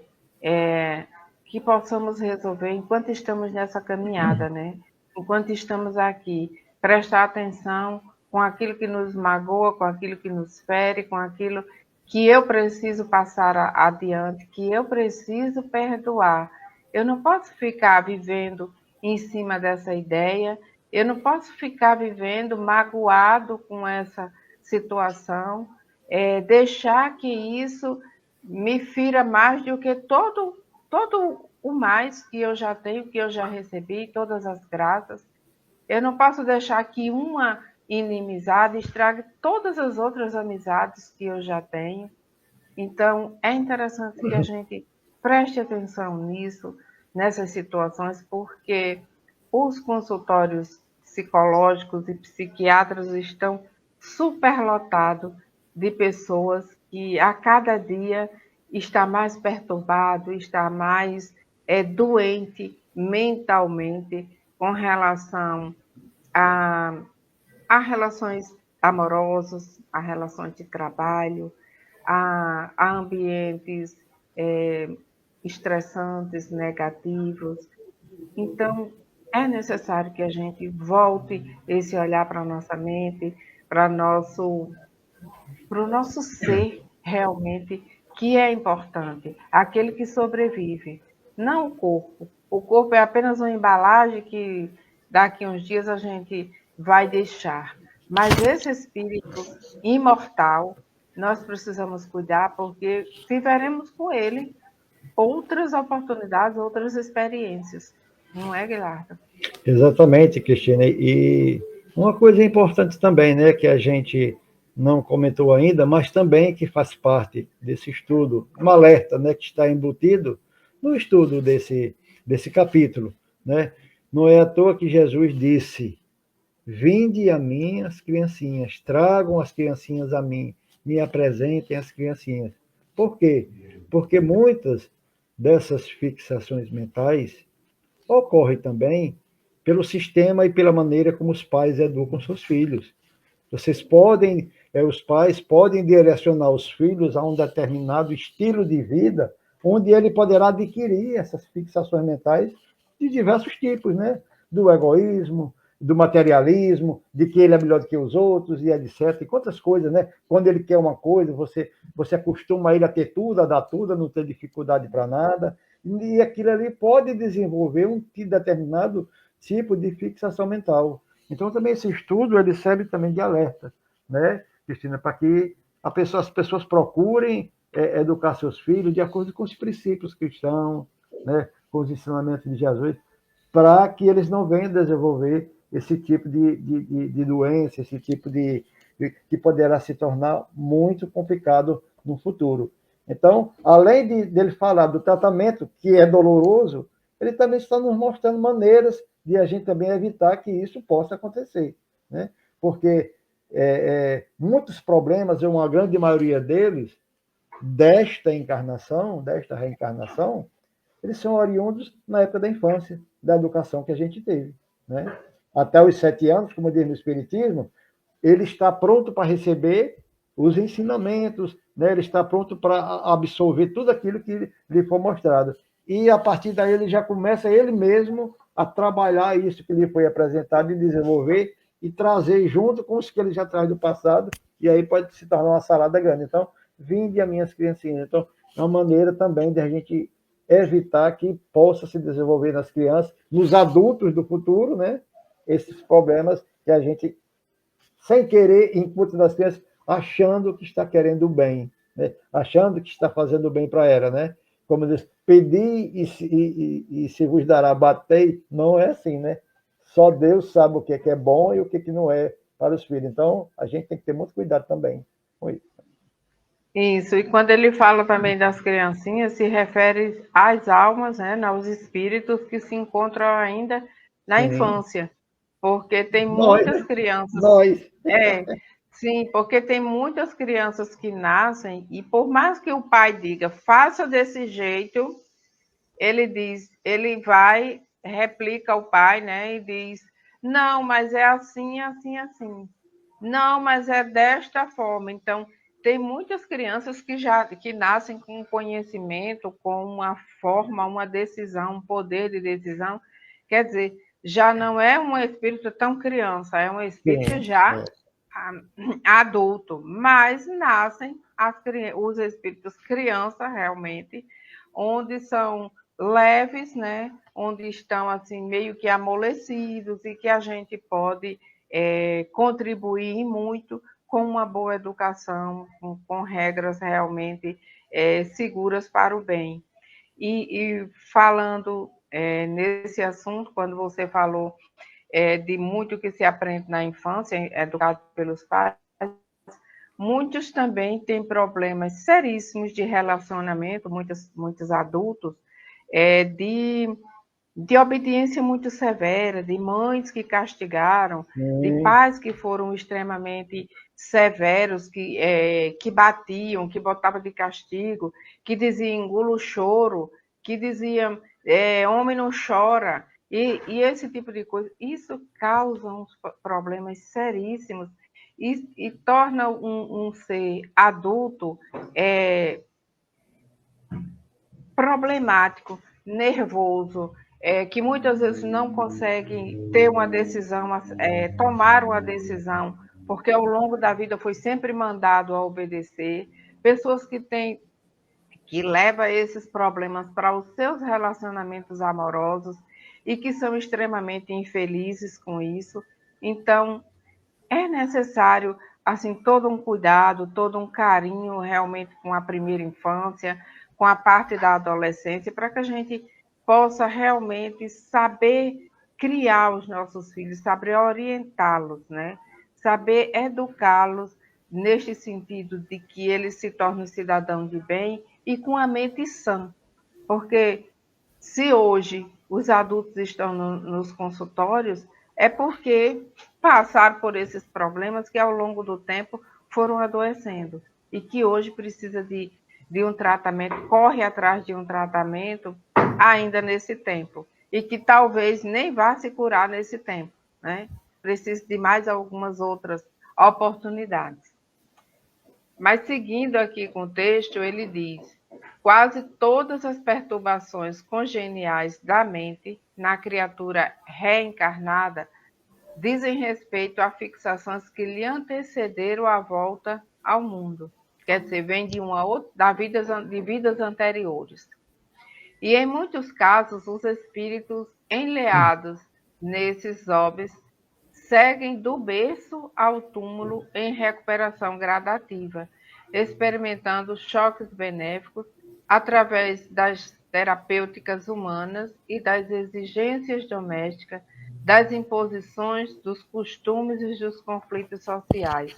que possamos resolver enquanto estamos nessa caminhada, né? Enquanto estamos aqui, prestar atenção com aquilo que nos magoa, com aquilo que nos fere, com aquilo que eu preciso passar adiante, que eu preciso perdoar. Eu não posso ficar vivendo em cima dessa ideia, eu não posso ficar vivendo magoado com essa situação, deixar que isso me fira mais do que todo o mais que eu já tenho, que eu já recebi, todas as graças. Eu não posso deixar que uma inimizade estrague todas as outras amizades que eu já tenho. Então, é interessante que a gente preste atenção nisso, nessas situações, porque os consultórios psicológicos e psiquiatras estão superlotados de pessoas que a cada dia está mais perturbado, está mais doente mentalmente com relação a relações amorosas, a relações de trabalho, a ambientes estressantes, negativos. Então, é necessário que a gente volte esse olhar para a nossa mente, para o nosso ser realmente, que é importante, aquele que sobrevive, não o corpo. O corpo é apenas uma embalagem que daqui a uns dias a gente vai deixar. Mas esse espírito imortal, nós precisamos cuidar, porque viveremos com ele outras oportunidades, outras experiências. Não é, Guilherme? Exatamente, Cristina. E uma coisa importante também, né, que a gente não comentou ainda, mas também que faz parte desse estudo, um alerta, né, que está embutido no estudo desse capítulo, né? Não é à toa que Jesus disse: vinde a mim as criancinhas, tragam as criancinhas a mim, me apresentem as criancinhas. Por quê? Porque muitas dessas fixações mentais ocorrem também pelo sistema e pela maneira como os pais educam seus filhos. Os pais podem direcionar os filhos a um determinado estilo de vida, onde ele poderá adquirir essas fixações mentais de diversos tipos, né? Do egoísmo, do materialismo, de que ele é melhor do que os outros, e etc. E quantas coisas, né? Quando ele quer uma coisa, você acostuma ele a ter tudo, a dar tudo, a não ter dificuldade para nada, e aquilo ali pode desenvolver um determinado tipo de fixação mental. Então, também esse estudo ele serve também de alerta, né, Cristina, para que as pessoas procurem educar seus filhos de acordo com os princípios cristãos, né, com os ensinamentos de Jesus, para que eles não venham desenvolver esse tipo de doença, esse tipo que poderá se tornar muito complicado no futuro. Então, além dele falar do tratamento, que é doloroso, ele também está nos mostrando maneiras de a gente também evitar que isso possa acontecer, né? Porque muitos problemas, uma grande maioria deles, desta reencarnação, eles são oriundos na época da infância, da educação que a gente teve, né? Até os 7 anos, como diz no Espiritismo, ele está pronto para receber os ensinamentos, né? Ele está pronto para absorver tudo aquilo que lhe for mostrado. E, a partir daí, ele já começa ele mesmo a trabalhar isso que lhe foi apresentado e desenvolver e trazer junto com os que ele já traz do passado, e aí pode se tornar uma salada grande. Então, vinde a minhas criancinhas. Então, é uma maneira também de a gente evitar que possa se desenvolver nas crianças, nos adultos do futuro, né? Esses problemas que a gente, sem querer, incuta nas crianças, achando que está querendo o bem, né? Achando que está fazendo bem para ela, né? Como diz, pedir e se vos dará, batei, não é assim, né? Só Deus sabe o que é bom e o que não é para os filhos. Então, a gente tem que ter muito cuidado também com isso. Isso, e quando ele fala também das criancinhas, se refere às almas, né, aos espíritos que se encontram ainda na Sim. infância, porque tem Nós, muitas né? crianças, Nós. sim, porque tem muitas crianças que nascem e por mais que o pai diga, faça desse jeito, ele diz, ele vai, replica o pai, né, e diz, não, mas é assim, assim, assim. Não, mas é desta forma. Então, tem muitas crianças que nascem com conhecimento, com uma forma, uma decisão, um poder de decisão. Quer dizer, já não é um espírito tão criança, é um espírito Sim, já adulto, mas nascem os espíritos criança realmente, onde são leves, né? Onde estão assim meio que amolecidos e que a gente pode contribuir muito com uma boa educação, com regras realmente seguras para o bem. E falando nesse assunto, quando você falou de muito que se aprende na infância, educado pelos pais, muitos também têm problemas seríssimos de relacionamento, muitos adultos, de obediência muito severa, de mães que castigaram, de sim. pais que foram extremamente severos, que batiam, que botavam de castigo, que diziam engula o choro, que diziam homem não chora, e esse tipo de coisa. Isso causa uns problemas seríssimos e torna um ser adulto problemático, nervoso, que muitas vezes não consegue ter uma decisão, tomar uma decisão, porque ao longo da vida foi sempre mandado a obedecer. Pessoas que levam esses problemas para os seus relacionamentos amorosos e que são extremamente infelizes com isso. Então, é necessário assim todo um cuidado, todo um carinho realmente com a primeira infância, com a parte da adolescência, para que a gente possa realmente saber criar os nossos filhos, saber orientá-los, né? Saber educá-los neste sentido de que eles se tornem cidadãos de bem e com a mente sã. Porque se hoje os adultos estão nos consultórios, é porque passaram por esses problemas que ao longo do tempo foram adoecendo e que hoje precisa de um tratamento, corre atrás de um tratamento ainda nesse tempo e que talvez nem vá se curar nesse tempo, né? Precisa de mais algumas outras oportunidades. Mas seguindo aqui com o texto, ele diz: quase todas as perturbações congeniais da mente na criatura reencarnada dizem respeito a fixações que lhe antecederam a volta ao mundo. Quer dizer, vem de de vidas anteriores. E em muitos casos, os espíritos enleados nesses óbices seguem do berço ao túmulo em recuperação gradativa. experimentando choques benéficos através das terapêuticas humanas e das exigências domésticas, das imposições, dos costumes e dos conflitos sociais,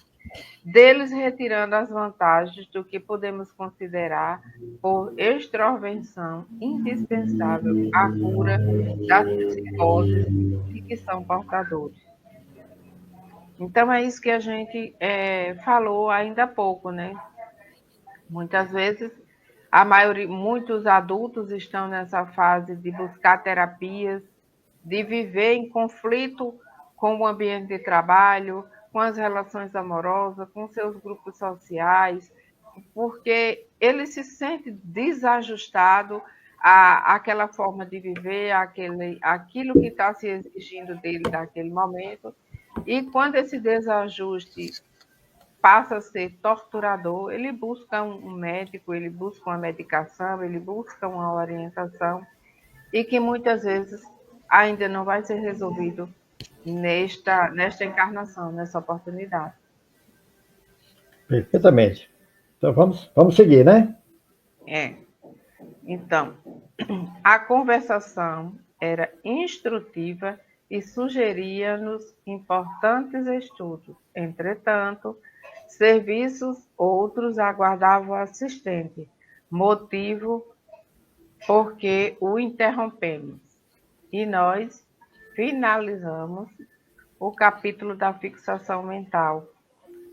deles retirando as vantagens do que podemos considerar por extravenção indispensável à cura das psicoses de que são portadores. Então, é isso que a gente falou ainda há pouco, né? Muitas vezes, muitos adultos estão nessa fase de buscar terapias, de viver em conflito com o ambiente de trabalho, com as relações amorosas, com seus grupos sociais, porque ele se sente desajustado àquela forma de viver, aquilo que está se exigindo dele naquele momento. E quando esse desajuste passa a ser torturador, ele busca um médico, ele busca uma medicação, ele busca uma orientação, e que muitas vezes ainda não vai ser resolvido nesta encarnação, nessa oportunidade. Perfeitamente. Então vamos seguir, né? Então, a conversação era instrutiva e sugeria-nos importantes estudos. Entretanto, serviços outros aguardavam o assistente, motivo porque o interrompemos. E nós finalizamos o capítulo da fixação mental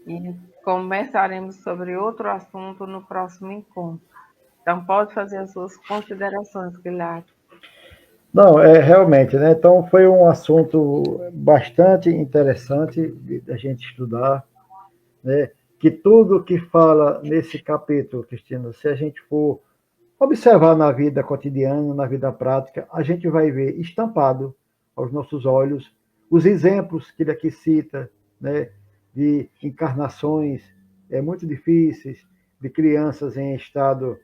e começaremos sobre outro assunto no próximo encontro. Então, pode fazer as suas considerações, Guilherme. Não, realmente, né? Então foi um assunto bastante interessante da gente estudar, né? Que tudo que fala nesse capítulo, Cristina, se a gente for observar na vida cotidiana, na vida prática, a gente vai ver estampado aos nossos olhos os exemplos que ele aqui cita, né? De encarnações muito difíceis, de crianças em estado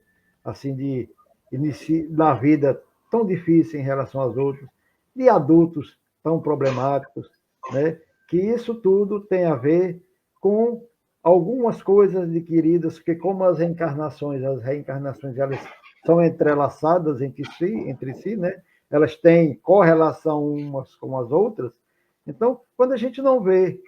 assim de início da vida tão difícil em relação aos outros, de adultos tão problemáticos, né? Que isso tudo tem a ver com algumas coisas adquiridas, porque como as reencarnações elas são entrelaçadas entre si, né? Elas têm correlação umas com as outras. Então, quando a gente não vê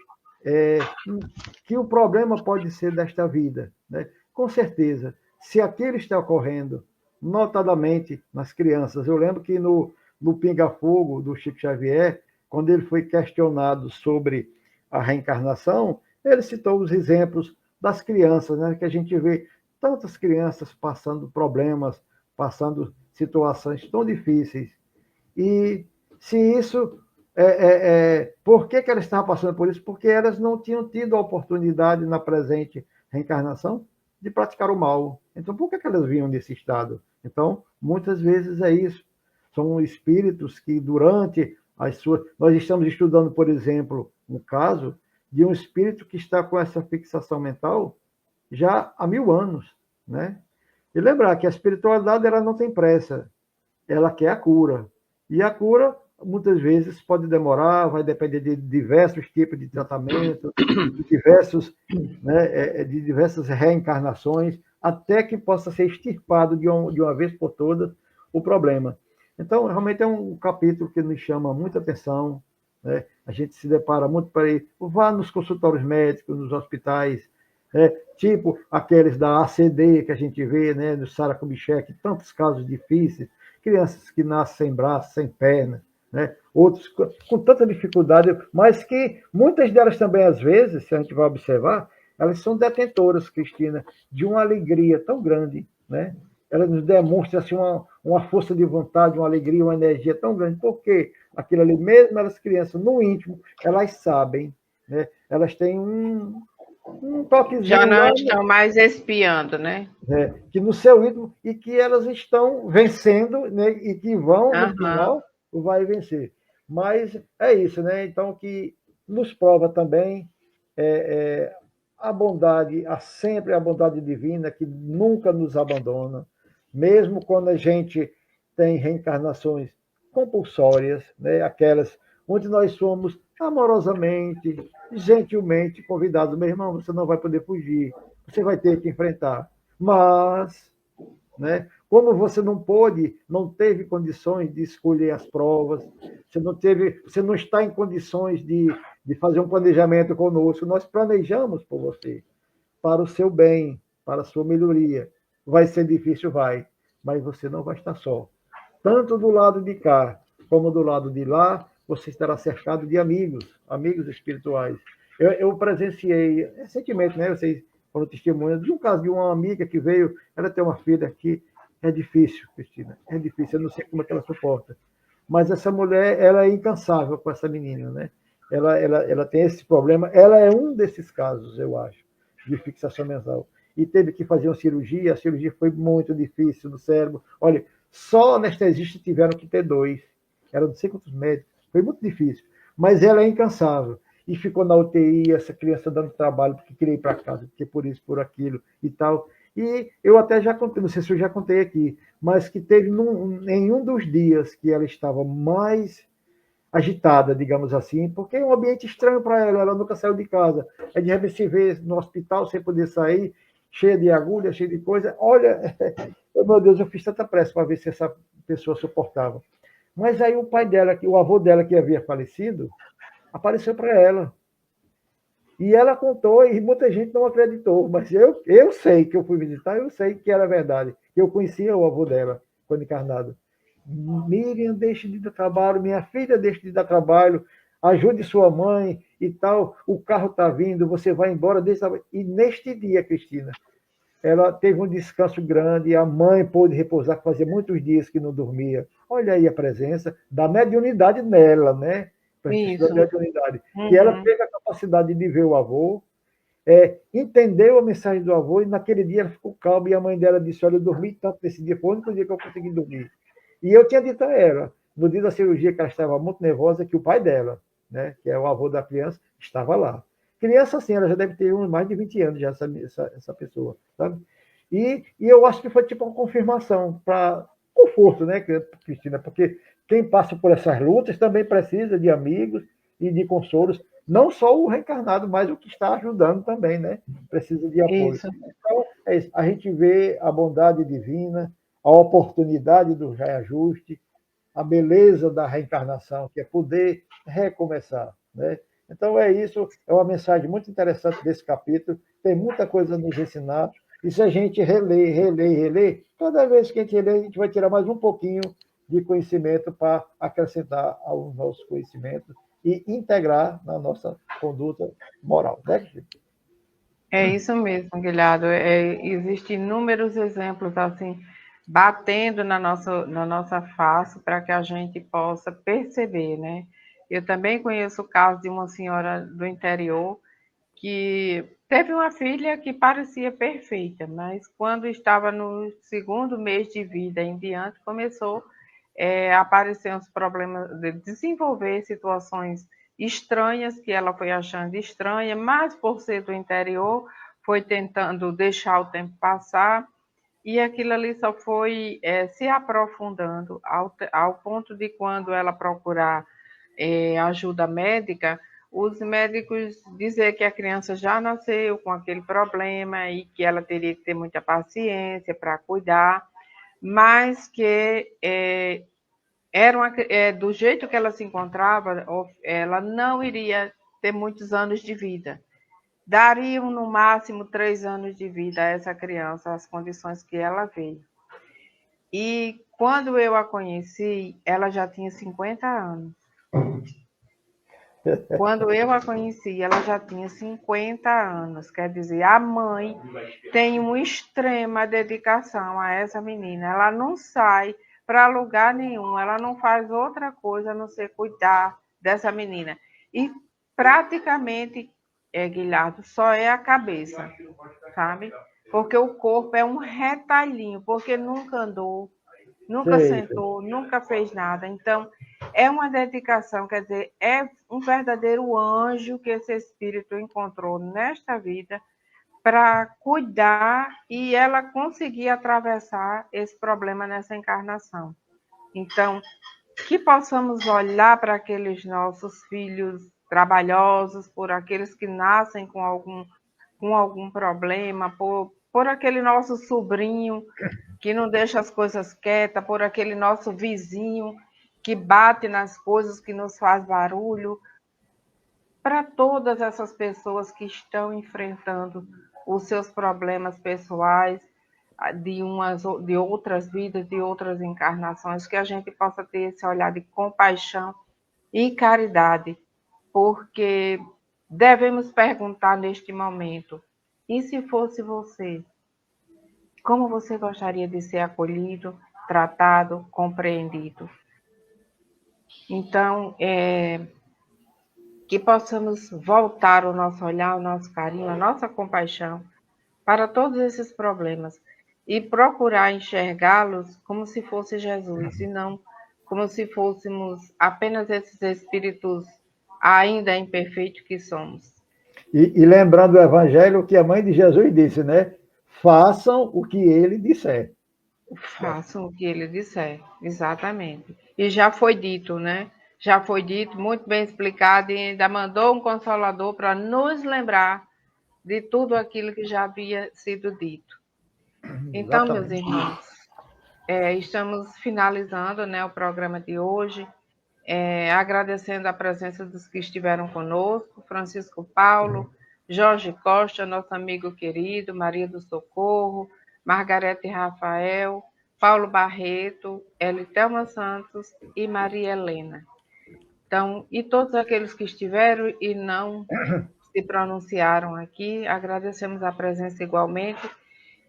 que o problema pode ser desta vida, né? Com certeza, se aquilo está ocorrendo, notadamente nas crianças. Eu lembro que no Pinga Fogo, do Chico Xavier, quando ele foi questionado sobre a reencarnação, ele citou os exemplos das crianças, né? Que a gente vê tantas crianças passando problemas, passando situações tão difíceis. E se isso por que elas estavam passando por isso? Porque elas não tinham tido a oportunidade na presente reencarnação de praticar o mal. Então, por que elas vinham nesse estado? Então, muitas vezes é isso. São espíritos que, durante as suas. Nós estamos estudando, por exemplo, um caso de um espírito que está com essa fixação mental já há 1000 anos, né? E lembrar que a espiritualidade ela não tem pressa, ela quer a cura. E a cura, muitas vezes, pode demorar, vai depender de diversos tipos de tratamento, de diversas reencarnações, até que possa ser extirpado de uma vez por todas o problema. Então, realmente é um capítulo que nos chama muita atenção, né? A gente se depara muito para ir, vá nos consultórios médicos, nos hospitais, tipo aqueles da ACD que a gente vê, né, no Sara Kubitschek, tantos casos difíceis, crianças que nascem sem braço, sem perna, né? Outros com tanta dificuldade, mas que muitas delas também, às vezes, se a gente vai observar, elas são detentoras, Cristina, de uma alegria tão grande, né? Elas nos demonstram assim, uma força de vontade, uma alegria, uma energia tão grande, porque aquilo ali, mesmo elas crianças, no íntimo, elas sabem, né? Elas têm um toquezinho. Já não estão mais espiando, né? Que no seu íntimo, e que elas estão vencendo, né? E que vão, no final, vai vencer. Mas é isso, né? Então, que nos prova também a bondade, sempre a bondade divina, que nunca nos abandona, mesmo quando a gente tem reencarnações compulsórias, né? Aquelas onde nós somos amorosamente, gentilmente convidados. Meu irmão, você não vai poder fugir, você vai ter que enfrentar. Mas, né, como você não pôde, não teve condições de escolher as provas, você não está em condições de fazer um planejamento conosco, nós planejamos por você, para o seu bem, para a sua melhoria. Vai ser difícil, vai, mas você não vai estar só. Tanto do lado de cá, como do lado de lá, você estará cercado de amigos, amigos espirituais. Eu presenciei recentemente, né? Vocês foram testemunhas de um caso de uma amiga que veio, ela tem uma filha que é difícil, Cristina, é difícil, eu não sei como é que ela suporta. Mas essa mulher, ela é incansável com essa menina, né? Ela tem esse problema, ela é um desses casos, eu acho, de fixação mensal. E teve que fazer uma cirurgia, a cirurgia foi muito difícil no cérebro. Olha, só anestesistas tiveram que ter 2. Eram não sei quantos médicos. Foi muito difícil. Mas ela é incansável. E ficou na UTI, essa criança dando trabalho, porque queria ir para casa, porque por isso, por aquilo e tal. E eu até já contei, não sei se eu já contei aqui, mas que teve em um dos dias que ela estava mais agitada, digamos assim, porque é um ambiente estranho para ela nunca saiu de casa. Aí de repente se vê no hospital sem poder sair, cheia de agulha, cheia de coisa. Olha, meu Deus, eu fiz tanta pressa para ver se essa pessoa suportava. Mas aí o pai dela, o avô dela que havia falecido, apareceu para ela. E ela contou, e muita gente não acreditou, mas eu sei que eu fui visitar, eu sei que era verdade. Eu conhecia o avô dela, quando encarnado. Miriam, deixe de dar trabalho, minha filha, deixe de dar trabalho, ajude sua mãe e tal, o carro está vindo, você vai embora. E neste dia, Cristina, ela teve um descanso grande, a mãe pôde repousar, que fazia muitos dias que não dormia. Olha aí a presença da mediunidade nela, né? Da Isso. mediunidade. Que ela Uhum. teve a capacidade de ver o avô, entendeu a mensagem do avô, e naquele dia ela ficou calma, e a mãe dela disse, olha, eu dormi tanto nesse dia, foi o único dia que eu consegui dormir. E eu tinha dito a ela, no dia da cirurgia, que ela estava muito nervosa, que o pai dela, né, que é o avô da criança, estava lá. Criança, assim, ela já deve ter mais de 20 anos, já, essa pessoa, sabe? E eu acho que foi tipo uma confirmação para conforto, né, Cristina? Porque quem passa por essas lutas também precisa de amigos e de consolos, não só o reencarnado, mas o que está ajudando também, né? Precisa de apoio. Isso. Então, é isso. A gente vê a bondade divina, a oportunidade do reajuste, a beleza da reencarnação, que é poder recomeçar, né? Então é isso, é uma mensagem muito interessante desse capítulo, tem muita coisa a nos ensinar, e se a gente reler, toda vez que a gente lê, a gente vai tirar mais um pouquinho de conhecimento para acrescentar aos nossos conhecimentos e integrar na nossa conduta moral, né? É isso mesmo, Guilherme. Existem inúmeros exemplos assim, batendo na nossa face para que a gente possa perceber, né? Eu também conheço o caso de uma senhora do interior que teve uma filha que parecia perfeita, mas quando estava no segundo mês de vida em diante, começou a aparecer uns problemas, de desenvolver situações estranhas que ela foi achando estranha, mas por ser do interior, foi tentando deixar o tempo passar e aquilo ali só foi se aprofundando ao ponto de quando ela procurar ajuda médica, os médicos dizer que a criança já nasceu com aquele problema e que ela teria que ter muita paciência para cuidar, mas que do jeito que ela se encontrava, ela não iria ter muitos anos de vida. Dariam no máximo 3 anos de vida a essa criança, as condições que ela veio. E quando eu a conheci, ela já tinha 50 anos. Quando eu a conheci, ela já tinha 50 anos. Quer dizer, a mãe tem uma extrema dedicação a essa menina. Ela não sai para lugar nenhum, ela não faz outra coisa a não ser cuidar dessa menina. E praticamente, Guilherme, só é a cabeça, sabe? Porque o corpo é um retalhinho, porque nunca andou, nunca Sei. sentou, nunca fez nada. Então, é uma dedicação, quer dizer, é um verdadeiro anjo que esse espírito encontrou nesta vida para cuidar e ela conseguir atravessar esse problema nessa encarnação. Então, que possamos olhar para aqueles nossos filhos trabalhosos, por aqueles que nascem com algum com algum problema, por aquele nosso sobrinho que não deixa as coisas quietas, por aquele nosso vizinho que bate nas coisas, que nos faz barulho, para todas essas pessoas que estão enfrentando os seus problemas pessoais, de outras vidas, de outras encarnações, que a gente possa ter esse olhar de compaixão e caridade, porque devemos perguntar neste momento: e se fosse você? Como você gostaria de ser acolhido, tratado, compreendido? Então, que possamos voltar o nosso olhar, o nosso carinho, a nossa compaixão para todos esses problemas e procurar enxergá-los como se fosse Jesus e não como se fôssemos apenas esses espíritos ainda imperfeitos que somos. E lembrando o Evangelho que a mãe de Jesus disse, né? Façam o que ele disser. Façam o que ele disser, exatamente. E já foi dito, né? Já foi dito, muito bem explicado, e ainda mandou um consolador para nos lembrar de tudo aquilo que já havia sido dito. Então, meus Exatamente. irmãos, estamos finalizando, né, o programa de hoje, agradecendo a presença dos que estiveram conosco, Francisco Paulo, Jorge Costa, nosso amigo querido, Maria do Socorro, Margarete Rafael, Paulo Barreto, Elitelma Santos e Maria Helena. Então, e todos aqueles que estiveram e não se pronunciaram aqui, agradecemos a presença igualmente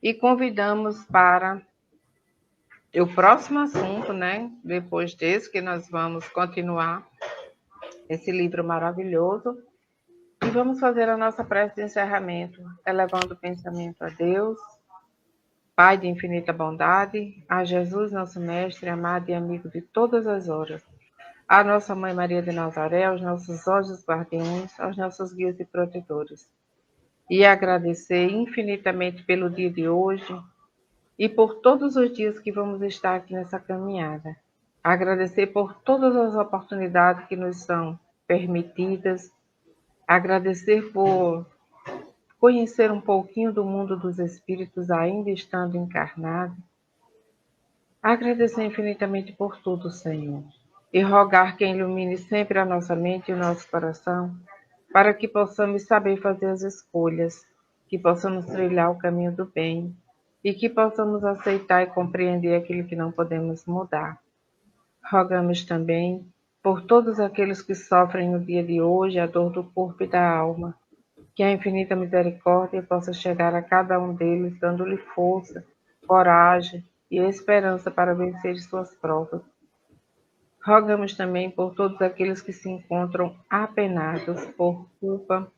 e convidamos para o próximo assunto, né? Depois desse, que nós vamos continuar esse livro maravilhoso. E vamos fazer a nossa prece de encerramento, elevando o pensamento a Deus, Pai de infinita bondade, a Jesus, nosso Mestre, amado e amigo de todas as horas, a nossa Mãe Maria de Nazaré, aos nossos anjos guardiões, aos nossos guias e protetores. E agradecer infinitamente pelo dia de hoje e por todos os dias que vamos estar aqui nessa caminhada. Agradecer por todas as oportunidades que nos são permitidas. Agradecer por conhecer um pouquinho do mundo dos espíritos ainda estando encarnado. Agradecer infinitamente por tudo, Senhor. E rogar que ilumine sempre a nossa mente e o nosso coração, para que possamos saber fazer as escolhas, que possamos trilhar o caminho do bem e que possamos aceitar e compreender aquilo que não podemos mudar. Rogamos também por todos aqueles que sofrem no dia de hoje a dor do corpo e da alma, que a infinita misericórdia possa chegar a cada um deles, dando-lhe força, coragem e esperança para vencer suas provas. Rogamos também por todos aqueles que se encontram apenados por culpa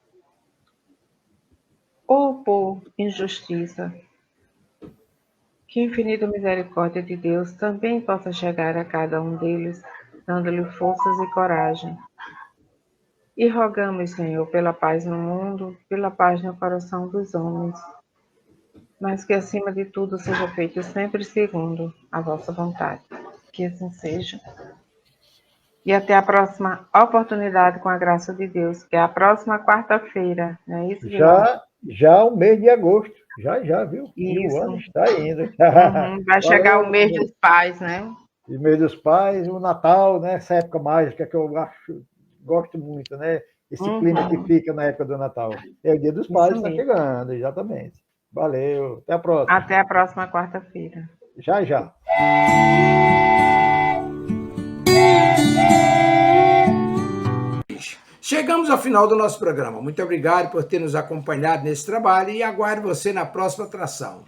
ou por injustiça, que a infinita misericórdia de Deus também possa chegar a cada um deles, dando-lhe forças e coragem. E rogamos, Senhor, pela paz no mundo, pela paz no coração dos homens, mas que acima de tudo seja feito sempre segundo a vossa vontade. Que assim seja. E até a próxima oportunidade, com a graça de Deus, que é a próxima quarta-feira, não é isso, Guilherme? Já o mês de agosto. Já, viu? E o ano Isso. está indo. Vai chegar o Valeu, mês dos pais, né? o mês dos pais, o Natal, né? Essa época mágica que eu gosto muito, né? Esse clima que fica na época do Natal. É o Dia dos Pais, Isso está mesmo. chegando, exatamente. Valeu, até a próxima. Até a próxima quarta-feira. Já. Chegamos ao final do nosso programa. Muito obrigado por ter nos acompanhado nesse trabalho e aguardo você na próxima atração.